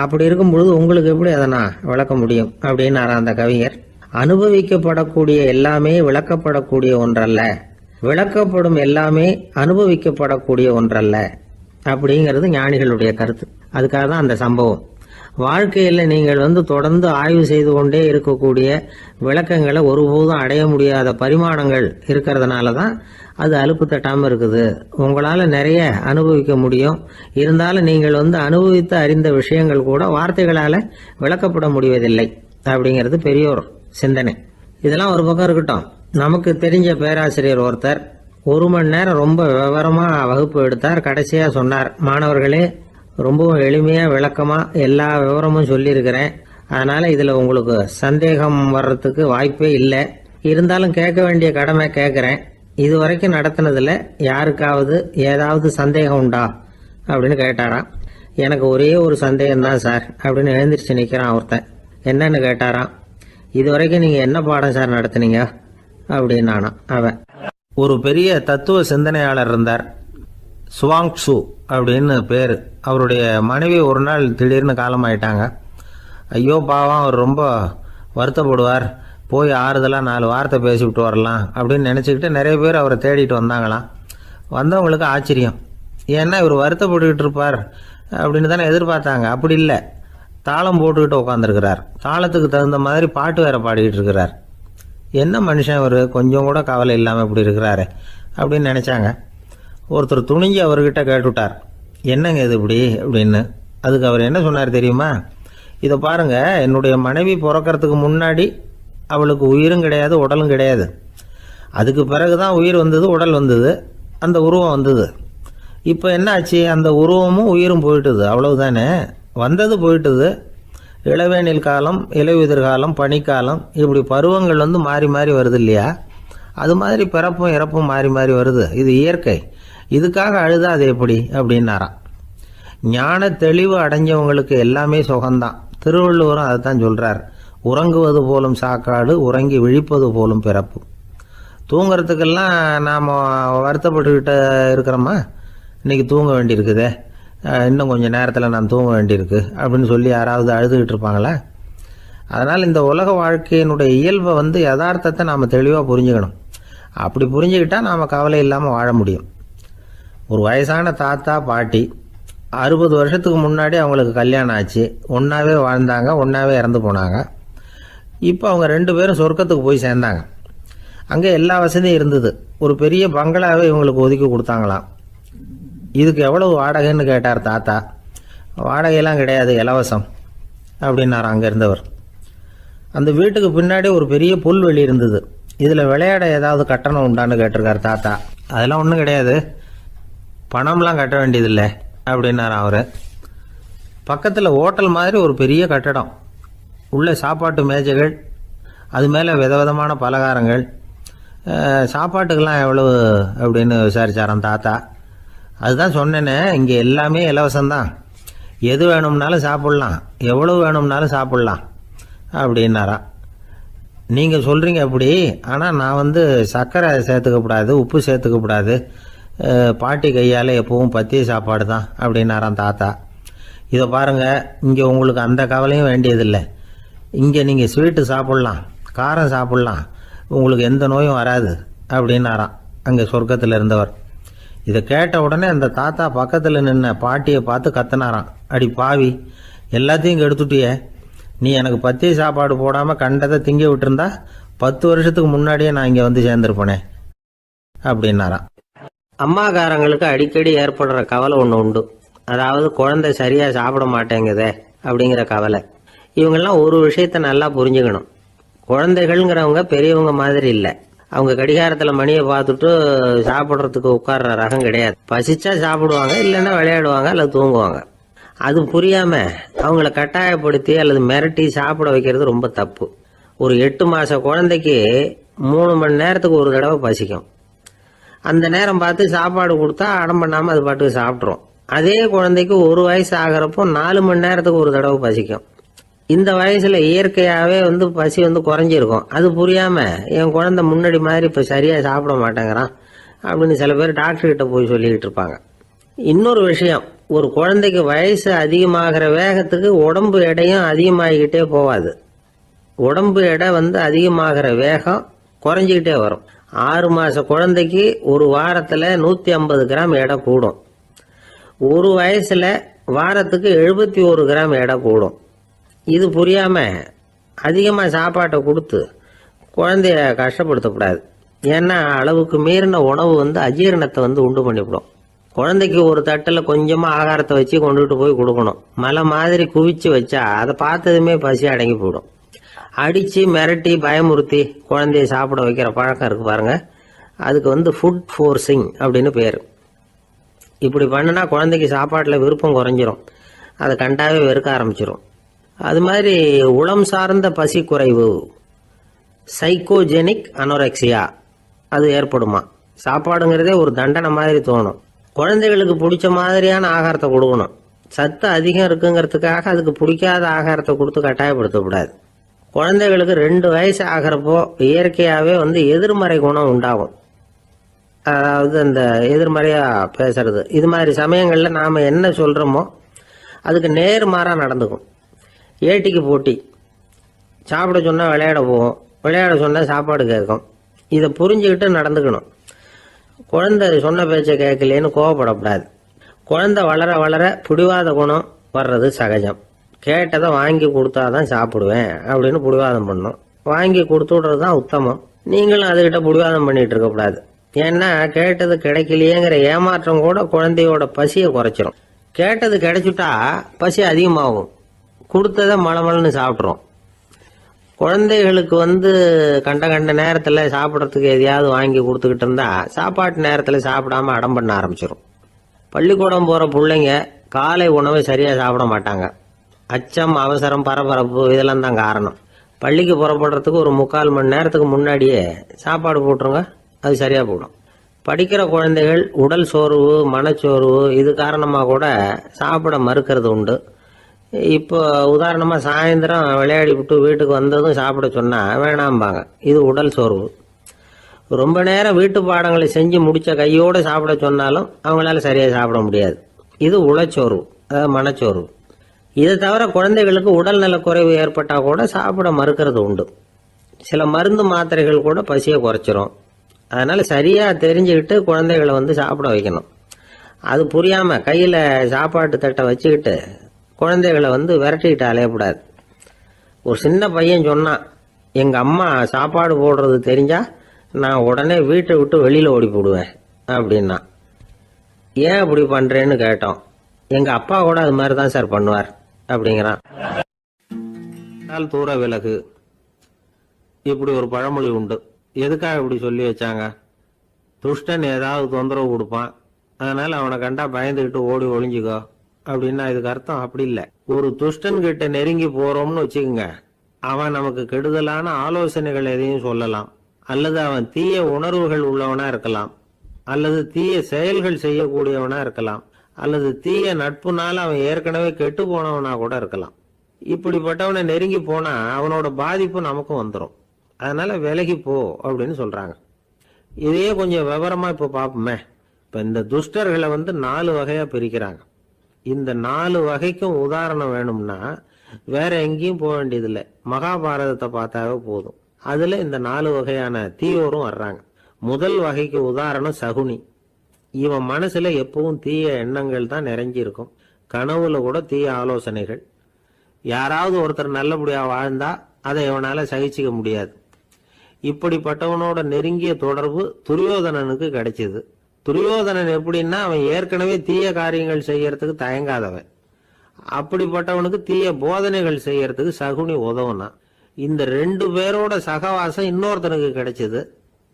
அப்படி இருக்கும் பொழுது உங்களுக்கு எப்படி அதை நான் விளக்க முடியும் அப்படின்னாரா அந்த கவிஞர். அனுபவிக்கப்படக்கூடிய எல்லாமே விளக்கப்படக்கூடிய ஒன்றல்ல, விளக்கப்படும் எல்லாமே அனுபவிக்கப்படக்கூடிய ஒன்றல்ல அப்படிங்கிறது ஞானிகளுடைய கருத்து. அதுக்காக தான் அந்த சம்பவம். வாழ்க்கையில் நீங்கள் தொடர்ந்து ஆய்வு செய்து கொண்டே இருக்கக்கூடிய விளக்கங்களை ஒருபோதும் அடைய முடியாத பரிமாணங்கள் இருக்கிறதுனால தான் அது அலுப்பு தட்டாமல் இருக்குது. உங்களால் நிறைய அனுபவிக்க முடியும், இருந்தாலும் நீங்கள் அனுபவித்து அறிந்த விஷயங்கள் கூட வார்த்தைகளால் விளக்கப்பட முடிவதில்லை அப்படிங்கிறது பெரியோர் சிந்தனை. இதெல்லாம் ஒரு பக்கம் இருக்கட்டும். நமக்கு தெரிஞ்ச பேராசிரியர் ஒருத்தர் 1 மணி நேரம் ரொம்ப விவரமாக வகுப்பு எடுத்தார். கடைசியாக சொன்னார், மாணவர்களே, ரொம்பவும் எளிமையாக விளக்கமாக எல்லா விவரமும் சொல்லியிருக்கிறேன். அதனால் இதில் உங்களுக்கு சந்தேகம் வர்றதுக்கு வாய்ப்பே இல்லை. இருந்தாலும் கேட்க வேண்டிய கடமை கேட்குறேன். இது வரைக்கும் நடத்தினதில் யாருக்காவது ஏதாவது சந்தேகம் உண்டா அப்படின்னு கேட்டாராம். எனக்கு ஒரே ஒரு சந்தேகம்தான் சார் அப்படின்னு எழுந்திரிச்சு நிற்கிறான் ஒருத்தன். என்னன்னு கேட்டாராம். இது வரைக்கும் நீங்கள் என்ன பாடம் சார் நடத்துனீங்க அப்படின்னானா அவன். ஒரு பெரிய தத்துவ சிந்தனையாளர் இருந்தார், சுவாங்சு அப்படின்னு பேர். அவருடைய மனைவி ஒரு நாள் திடீர்னு காலமாயிட்டாங்க. ஐயோ பாவம், அவர் ரொம்ப வருத்தப்படுவார், போய் ஆறுதலாக 4 வார்த்தை பேசிவிட்டு வரலாம் அப்படின்னு நினச்சிக்கிட்டு நிறைய பேர் அவரை தேடிட்டு வந்தாங்களாம். வந்தவங்களுக்கு ஆச்சரியம், ஏன்னா இவர் வருத்தப்பட்டுக்கிட்டு இருப்பார் அப்படின்னு தானே எதிர்பார்த்தாங்க. அப்படி இல்லை, தாளம் போட்டுக்கிட்டு உட்காந்துருக்கிறார். தாளத்துக்கு தகுந்த மாதிரி பாட்டு வேற பாடிக்கிட்டு இருக்கிறார். என்ன மனுஷன் அவர், கொஞ்சம் கூட கவலை இல்லாமல் இப்படி இருக்கிறாரு அப்படின்னு நினச்சாங்க. ஒருத்தர் துணிஞ்சு அவர்கிட்ட கேட்டுவிட்டார், என்னங்க இது இப்படி அப்படின்னு. அதுக்கு அவர் என்ன சொன்னார் தெரியுமா? இதை பாருங்க, என்னுடைய மனைவி பிறக்கிறதுக்கு முன்னாடி அவளுக்கு உயிரும் கிடையாது, உடலும் கிடையாது. அதுக்கு பிறகு தான் உயிர் வந்தது, உடல் வந்தது, அந்த உருவம் வந்தது. இப்போ என்ன ஆச்சு? அந்த உருவமும் உயிரும் போயிட்டுது, அவ்வளவுதானே. வந்தது போயிட்டுது. இளவேனில் காலம், இலையுதிர் காலம், பனிக்காலம், இப்படி பருவங்கள் மாறி மாறி வருது இல்லையா? அது மாதிரி பிறப்பும் இறப்பும் மாறி மாறி வருது. இது இயற்கை. இதுக்காக அழுதா அது எப்படி அப்படின்னாராம். ஞான தெளிவு அடைஞ்சவங்களுக்கு எல்லாமே சுகம்தான். திருவள்ளுவரும் அதை தான் சொல்கிறார், உறங்குவது போலும் சாக்காடு, உறங்கி விழிப்பது போலும் பிறப்பு. தூங்கிறதுக்கெல்லாம் நாம் வருத்தப்பட்டுக்கிட்ட இருக்கிறோமா? இன்றைக்கி தூங்க வேண்டியிருக்குதே, இன்னும் கொஞ்சம் நேரத்தில் நான் தூங்க வேண்டியிருக்கு அப்படின்னு சொல்லி யாராவது அழுதுகிட்டு இருப்பாங்களா? அதனால் இந்த உலக வாழ்க்கையினுடைய இயல்பை யதார்த்தத்தை நாம் தெளிவாக புரிஞ்சுக்கணும். அப்படி புரிஞ்சுக்கிட்டால் நாம் கவலை இல்லாமல் வாழ முடியும். ஒரு வயசான தாத்தா பாட்டி 60 வருஷத்துக்கு முன்னாடி அவங்களுக்கு கல்யாணம் ஆச்சு. ஒன்றாவே வாழ்ந்தாங்க, ஒன்றாவே இறந்து போனாங்க. இப்போ அவங்க 2 பேரும் சொர்க்கத்துக்கு போய் சேர்ந்தாங்க. அங்கே எல்லா வசதியும் இருந்தது. ஒரு பெரிய பங்களாவே இவங்களுக்கு ஒதுக்கி கொடுத்தாங்களாம். இதுக்கு எவ்வளவு வாடகைன்னு கேட்டார் தாத்தா. வாடகையெல்லாம் கிடையாது, இலவசம் அப்படின்னார் அங்கே இருந்தவர். அந்த வீட்டுக்கு பின்னாடி ஒரு பெரிய புல்வெளி இருந்தது. இதில் விளையாட ஏதாவது கட்டணம் உண்டான்னு கேட்டிருக்கார் தாத்தா. அதெல்லாம் ஒன்றும் கிடையாது, பணம்லாம் கட்ட வேண்டியதில்லை அப்படின்னார் அவர். பக்கத்தில் ஹோட்டல் மாதிரி ஒரு பெரிய கட்டடம், உள்ள சாப்பாட்டு மேஜைகள், அது மேலே விதவிதமான பலகாரங்கள். சாப்பாட்டுக்கெல்லாம் எவ்வளவு அப்படின்னு விசாரிச்சாராம் தாத்தா. அதுதான் சொன்னேனே, இங்கே எல்லாமே இலவசம்தான், எது வேணும்னாலும் சாப்பிட்லாம், எவ்வளவு வேணும்னாலும் சாப்பிட்லாம் அப்படின்னாரா. நீங்கள் சொல்கிறீங்க அப்படி, ஆனால் நான் சர்க்கரை சேர்த்துக்கக்கூடாது, உப்பு சேர்த்துக்கக்கூடாது, பாட்டி கையால் எப்பவும் பத்திய சாப்பாடு தான் அப்படின்னாராம் தாத்தா. இதை பாருங்கள், இங்கே உங்களுக்கு அந்த கவலையும் வேண்டியதில்லை. இங்கே நீங்கள் ஸ்வீட்டு சாப்பிட்லாம், காரம் சாப்பிட்லாம், உங்களுக்கு எந்த நோயும் வராது அப்படின்னாராம் அங்கே சொர்க்கத்தில் இருந்தவர். இதை கேட்ட உடனே அந்த தாத்தா பக்கத்தில் நின்ன பாட்டியை பார்த்து கத்தினாராம், அடி பாவி, எல்லாத்தையும் கெடுத்துட்டியே, நீ எனக்கு பத்திய சாப்பாடு போடாமல் கண்டதை திங்க விட்டுருந்தா 10 வருஷத்துக்கு முன்னாடியே நான் இங்கே சேர்ந்துருப்பேனே அப்படின்னாராம். அம்மாக்காரங்களுக்கு அடிக்கடி ஏற்படுற கவலை ஒன்று உண்டு. அதாவது குழந்தை சரியாக சாப்பிட மாட்டேங்குதே அப்படிங்கிற கவலை. இவங்கெல்லாம் ஒரு விஷயத்த நல்லா புரிஞ்சுக்கணும். குழந்தைகள்ங்கிறவங்க பெரியவங்க மாதிரி இல்லை. அவங்க கடிகாரத்தில் மணியை பார்த்துட்டு சாப்பிட்றதுக்கு உட்கார்ற ரகம் கிடையாது. பசிச்சா சாப்பிடுவாங்க, இல்லைன்னா விளையாடுவாங்க அல்லது தூங்குவாங்க. அது புரியாமல் அவங்கள கட்டாயப்படுத்தி அல்லது மிரட்டி சாப்பிட வைக்கிறது ரொம்ப தப்பு. ஒரு 8 மாச குழந்தைக்கு 3 மணி நேரத்துக்கு ஒரு தடவை பசிக்கும். அந்த நேரம் பார்த்து சாப்பாடு கொடுத்தா அடம் பண்ணாமல் அது பாட்டுக்கு சாப்பிட்றோம். அதே குழந்தைக்கு 1 வயசு ஆகிறப்போ 4 மணி நேரத்துக்கு ஒரு தடவை பசிக்கும். இந்த வயசுல இயற்கையாகவே பசி குறைஞ்சிருக்கும். அது புரியாம என் குழந்தை முன்னாடி மாதிரி இப்போ சரியா சாப்பிட மாட்டேங்கிறான் அப்படின்னு சில பேர் டாக்டர் கிட்ட போய் சொல்லிக்கிட்டு இருப்பாங்க. இன்னொரு விஷயம், ஒரு குழந்தைக்கு வயசு அதிகமாகிற வேகத்துக்கு உடம்பு எடையும் அதிகமாகிக்கிட்டே போகாது. உடம்பு எடை அதிகமாகிற வேகம் குறைஞ்சிக்கிட்டே வரும். 6 மாச குழந்தைக்கு ஒரு வாரத்தில் 150 கிராம் எடை கூடும். ஒரு வயசுல வாரத்துக்கு 71 கிராம் எடை கூடும். இது புரியாம அதிகமாக சாப்பாட்டை கொடுத்து குழந்தைய கஷ்டப்படுத்தக்கூடாது. ஏன்னா அளவுக்கு மீறின உணவு அஜீரணத்தை உண்டு பண்ணிவிடும். குழந்தைக்கு ஒரு தட்டில் கொஞ்சமாக ஆகாரத்தை வச்சு கொண்டுகிட்டு போய் கொடுக்கணும். மலை மாதிரி குவிச்சு வச்சா அதை பார்த்ததுமே பசி அடங்கி போயிடும். அடித்து மிரட்டி பயமுறுத்தி குழந்தைய சாப்பிட வைக்கிற பழக்கம் இருக்கு பாருங்க, அதுக்கு ஃபுட் ஃபோர்ஸிங் அப்படின்னு பேர். இப்படி பண்ணினா குழந்தைக்கு சாப்பாட்டில் விருப்பம் குறைஞ்சிரும், அதை கண்டாவே வெறுக்க ஆரம்பிச்சிடும். அது மாதிரி உளம் சார்ந்த பசி குறைவு, சைக்கோஜெனிக் அனோரெக்சியா, அது ஏற்படுமா. சாப்பாடுங்கிறதே ஒரு தண்டனை மாதிரி தோணும். குழந்தைகளுக்கு பிடிச்ச மாதிரியான ஆகாரத்தை கொடுக்கணும். சத்து அதிகம் இருக்குங்கிறதுக்காக அதுக்கு பிடிக்காத ஆகாரத்தை கொடுத்து கட்டாயப்படுத்தக்கூடாது. குழந்தைகளுக்கு 2 வயசு ஆகிறப்போ இயற்கையாகவே எதிர்மறை குணம் உண்டாகும். அதாவது அந்த எதிர்மறையாக பேசுறது, இது மாதிரி சமயங்களில் நாம் என்ன சொல்கிறோமோ அதுக்கு நேர்மாறாக நடந்துக்கும். ஏட்டிக்கு போட்டி, சாப்பிட சொன்னால் விளையாட போகும், விளையாட சொன்னால் சாப்பாடு கேட்கும். இதை புரிஞ்சுக்கிட்டு நடந்துக்கணும். குழந்தை சொன்ன பேச்சை கேட்கலேன்னு கோவப்படக்கூடாது. குழந்தை வளர வளர பிடிவாத குணம் வர்றது சகஜம். கேட்டதை வாங்கி கொடுத்தாதான் சாப்பிடுவேன் அப்படின்னு பிடிவாதம் பண்ணும். வாங்கி கொடுத்து விடுறது தான் உத்தமம். நீங்களும் அதுகிட்ட பிடிவாதம் பண்ணிட்டு இருக்கக்கூடாது. ஏன்னா கேட்டது கிடைக்கலையேங்கிற ஏமாற்றம் கூட குழந்தையோட பசியை குறைச்சிரும். கேட்டது கிடைச்சிட்டா பசி அதிகமாகும், கொடுத்ததை மலமலன்னு சாப்பிட்றோம். குழந்தைகளுக்கு கண்ட கண்ட நேரத்தில் சாப்பிட்றதுக்கு எதையாவது வாங்கி கொடுத்துக்கிட்டு இருந்தா சாப்பாட்டு நேரத்தில் சாப்பிடாம அடம் பண்ண ஆரம்பிச்சிடும். பள்ளிக்கூடம் போகிற பிள்ளைங்க காலை உணவை சரியாக சாப்பிட மாட்டாங்க. அச்சம், அவசரம், பரபரப்பு இதெல்லாம் தான் காரணம். பள்ளிக்கு புறப்படுறதுக்கு ஒரு 3/4 மணி நேரத்துக்கு முன்னாடியே சாப்பாடு போட்டுருங்க, அது சரியாக போடும். படிக்கிற குழந்தைகள் உடல் சோர்வு, மனச்சோர்வு இது காரணமாக கூட சாப்பிட மறுக்கிறது உண்டு. இப்போ உதாரணமாக சாயந்தரம் விளையாடி விட்டு வீட்டுக்கு வந்ததும் சாப்பிட சொன்னால் வேணாம்பாங்க. இது உடல் சோர்வு. ரொம்ப நேரம் வீட்டு பாடங்களை செஞ்சு முடித்த கையோடு சாப்பிட சொன்னாலும் அவங்களால சரியாக சாப்பிட முடியாது. இது உளச்சோர்வு, அதாவது மனச்சோர்வு. இதை தவிர குழந்தைகளுக்கு உடல் நலக்குறைவு ஏற்பட்டால் கூட சாப்பிட மறுக்கிறது உண்டு. சில மருந்து மாத்திரைகள் கூட பசியை குறைச்சிரும். அதனால் சரியாக தெரிஞ்சுக்கிட்டு குழந்தைகளை சாப்பிட வைக்கணும். அது புரியாமல் கையில் சாப்பாட்டு தட்டை வச்சுக்கிட்டு குழந்தைகளை விரட்டிக்கிட்டு அலையக்கூடாது. ஒரு சின்ன பையன் சொன்னான், எங்கள் அம்மா சாப்பாடு போடுறது தெரிஞ்சா நான் உடனே வீட்டை விட்டு வெளியில் ஓடி போடுவேன் அப்படின்னா. ஏன் அப்படி பண்ணுறேன்னு கேட்டோம். எங்கள் அப்பா கூட அது மாதிரி தான் சார் பண்ணுவார் அப்படிங்கிறான். தூர விலகு, இப்படி ஒரு பழமொழி உண்டு. எதுக்காக இப்படி சொல்லி வச்சாங்க? துஷ்டன் ஏதாவது தொந்தரவு கொடுப்பான், அதனால அவனை கண்டா பயந்துக்கிட்டு ஓடி ஒளிஞ்சுக்கோ அப்படின்னா இதுக்கு அர்த்தம் அப்படி இல்லை. ஒரு துஷ்டன் கிட்ட நெருங்கி போறோம்னு வச்சுக்கோங்க, அவன் நமக்கு கெடுதலான ஆலோசனைகள் எதையும் சொல்லலாம், அல்லது அவன் தீய உணர்வுகள் உள்ளவனா இருக்கலாம், அல்லது தீய செயல்கள் செய்யக்கூடியவனா இருக்கலாம், அல்லது தீய நட்புனால அவன் ஏற்கனவே கெட்டு போனவனா கூட இருக்கலாம். இப்படிப்பட்டவனை நெருங்கி போனா அவனோட பாதிப்பு நமக்கும் வந்துடும். அதனால விலகி போ அப்படின்னு சொல்றாங்க. இதையே கொஞ்சம் விவரமா இப்ப பார்ப்போமே. இப்ப இந்த துஷ்டர்களை 4 வகையா பிரிக்கிறாங்க. இந்த 4 வகைக்கும் உதாரணம் வேணும்னா வேற எங்கேயும் போக வேண்டியதில்லை, மகாபாரதத்தை பார்த்தாவே போதும். அதுல இந்த 4 வகையான தீயோரும் வர்றாங்க. முதல் வகைக்கு உதாரணம் சகுனி. இவன் மனசுல எப்பவும் தீய எண்ணங்கள் தான் நிறைஞ்சி இருக்கும். கனவுல கூட தீய ஆலோசனைகள். யாராவது ஒருத்தர் நல்லபடியா வாழ்ந்தா அதை இவனால சகிச்சுக்க முடியாது. இப்படிப்பட்டவனோட நெருங்கிய தொடர்பு துரியோதனனுக்கு கிடைச்சது. துரியோதனன் எப்படின்னா அவன் ஏற்கனவே தீய காரியங்கள் செய்யறதுக்கு தயங்காதவன். அப்படிப்பட்டவனுக்கு தீய போதனைகள் செய்யறதுக்கு சகுனி உதவுனா. இந்த 2 பேரோட சகவாசம் இன்னொருத்தனுக்கு கிடைச்சது.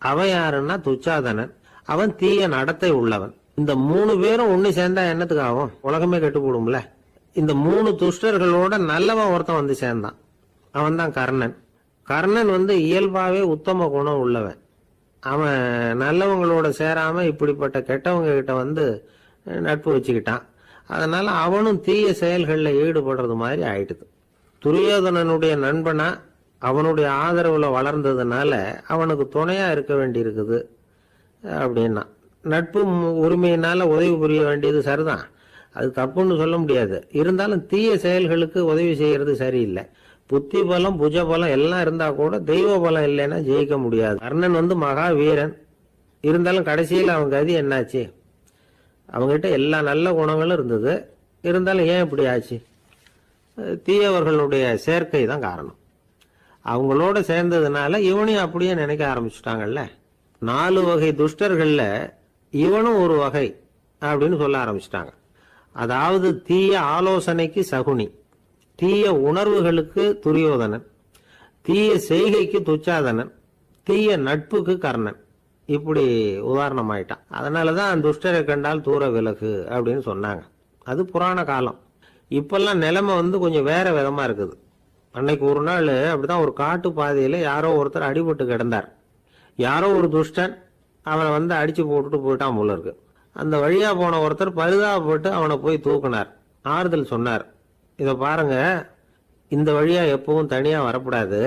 அவன் யாருன்னா துச்சாதனன். அவன் தீய நடத்தை உள்ளவன். இந்த 3 பேரும் ஒண்ணு சேர்ந்தா என்னத்துக்கு ஆகும்? உலகமே கெட்டு போடும்ல. இந்த 3 துஷ்டர்களோட நல்லவன் ஒருத்தன் சேர்ந்தான். அவன் தான் கர்ணன். கர்ணன் வந்து இயல்பாவே உத்தம குணம் உள்ளவன். அவன் நல்லவங்களோட சேராம இப்படிப்பட்ட கெட்டவங்க கிட்ட வந்து நட்பு வச்சுக்கிட்டான். அதனால அவனும் தீய செயல்களில் ஈடுபடுறது மாதிரி ஆயிடுது. துரியோதனனுடைய நண்பனா அவனுடைய ஆதரவுல வளர்ந்ததுனால அவனுக்கு துணையா இருக்க வேண்டி இருக்குது அப்படின்னா. நட்பு உரிமையினால உதவி புரிய வேண்டியது சரிதான், அது தப்புன்னு சொல்ல முடியாது. இருந்தாலும் தீய செயல்களுக்கு உதவி செய்யறது சரியில்லை. புத்தி பலம் புஜ பலம் எல்லாம் இருந்தா கூட தெய்வ பலம் இல்லைன்னா ஜெயிக்க முடியாது. கர்ணன் வந்து மகா வீரன், இருந்தாலும் கடைசியில் அவன் கதி என்னாச்சு? அவங்ககிட்ட எல்லா நல்ல குணங்களும் இருந்தது, இருந்தாலும் ஏன் இப்படி ஆச்சு? தீயவர்களுடைய சேர்க்கை தான் காரணம். அவங்களோட சேர்ந்ததுனால இவனையும் அப்படியே நினைக்க ஆரம்பிச்சுட்டாங்கல்ல. 4 வகை துஷ்டர்கள்ல இவனும் ஒரு வகை அப்படின்னு சொல்ல ஆரம்பிச்சிட்டாங்க. அதாவது தீய ஆலோசனைக்கு சகுனி, தீய உணர்வுகளுக்கு துரியோதனன், தீய செய்கைக்கு துச்சாதனன், தீய நட்புக்கு கர்ணன். இப்படி உதாரணமாயிட்டான். அதனாலதான் துஷ்டரை கண்டால் தூர விலகு அப்படின்னு சொன்னாங்க. அது புராண காலம். இப்பெல்லாம் நிலைமை வந்து கொஞ்சம் வேற விதமா இருக்குது. அன்னைக்கு ஒரு நாள் அப்படிதான் ஒரு காட்டு பாதையில யாரோ ஒருத்தர் அடிபட்டு கிடந்தார். யாரோ ஒரு துஷ்டன் அவனை வந்து அடிச்சு போட்டுட்டு போயிட்டான் போல இருக்கு. அந்த வழியா போன ஒருத்தர் பரிதாபப்பட்டு அவனை போய் தூக்குனார், ஆறுதல் சொன்னார். இதை பாருங்க, இந்த வழியா எப்பவும் தனியா வரக்கூடாது.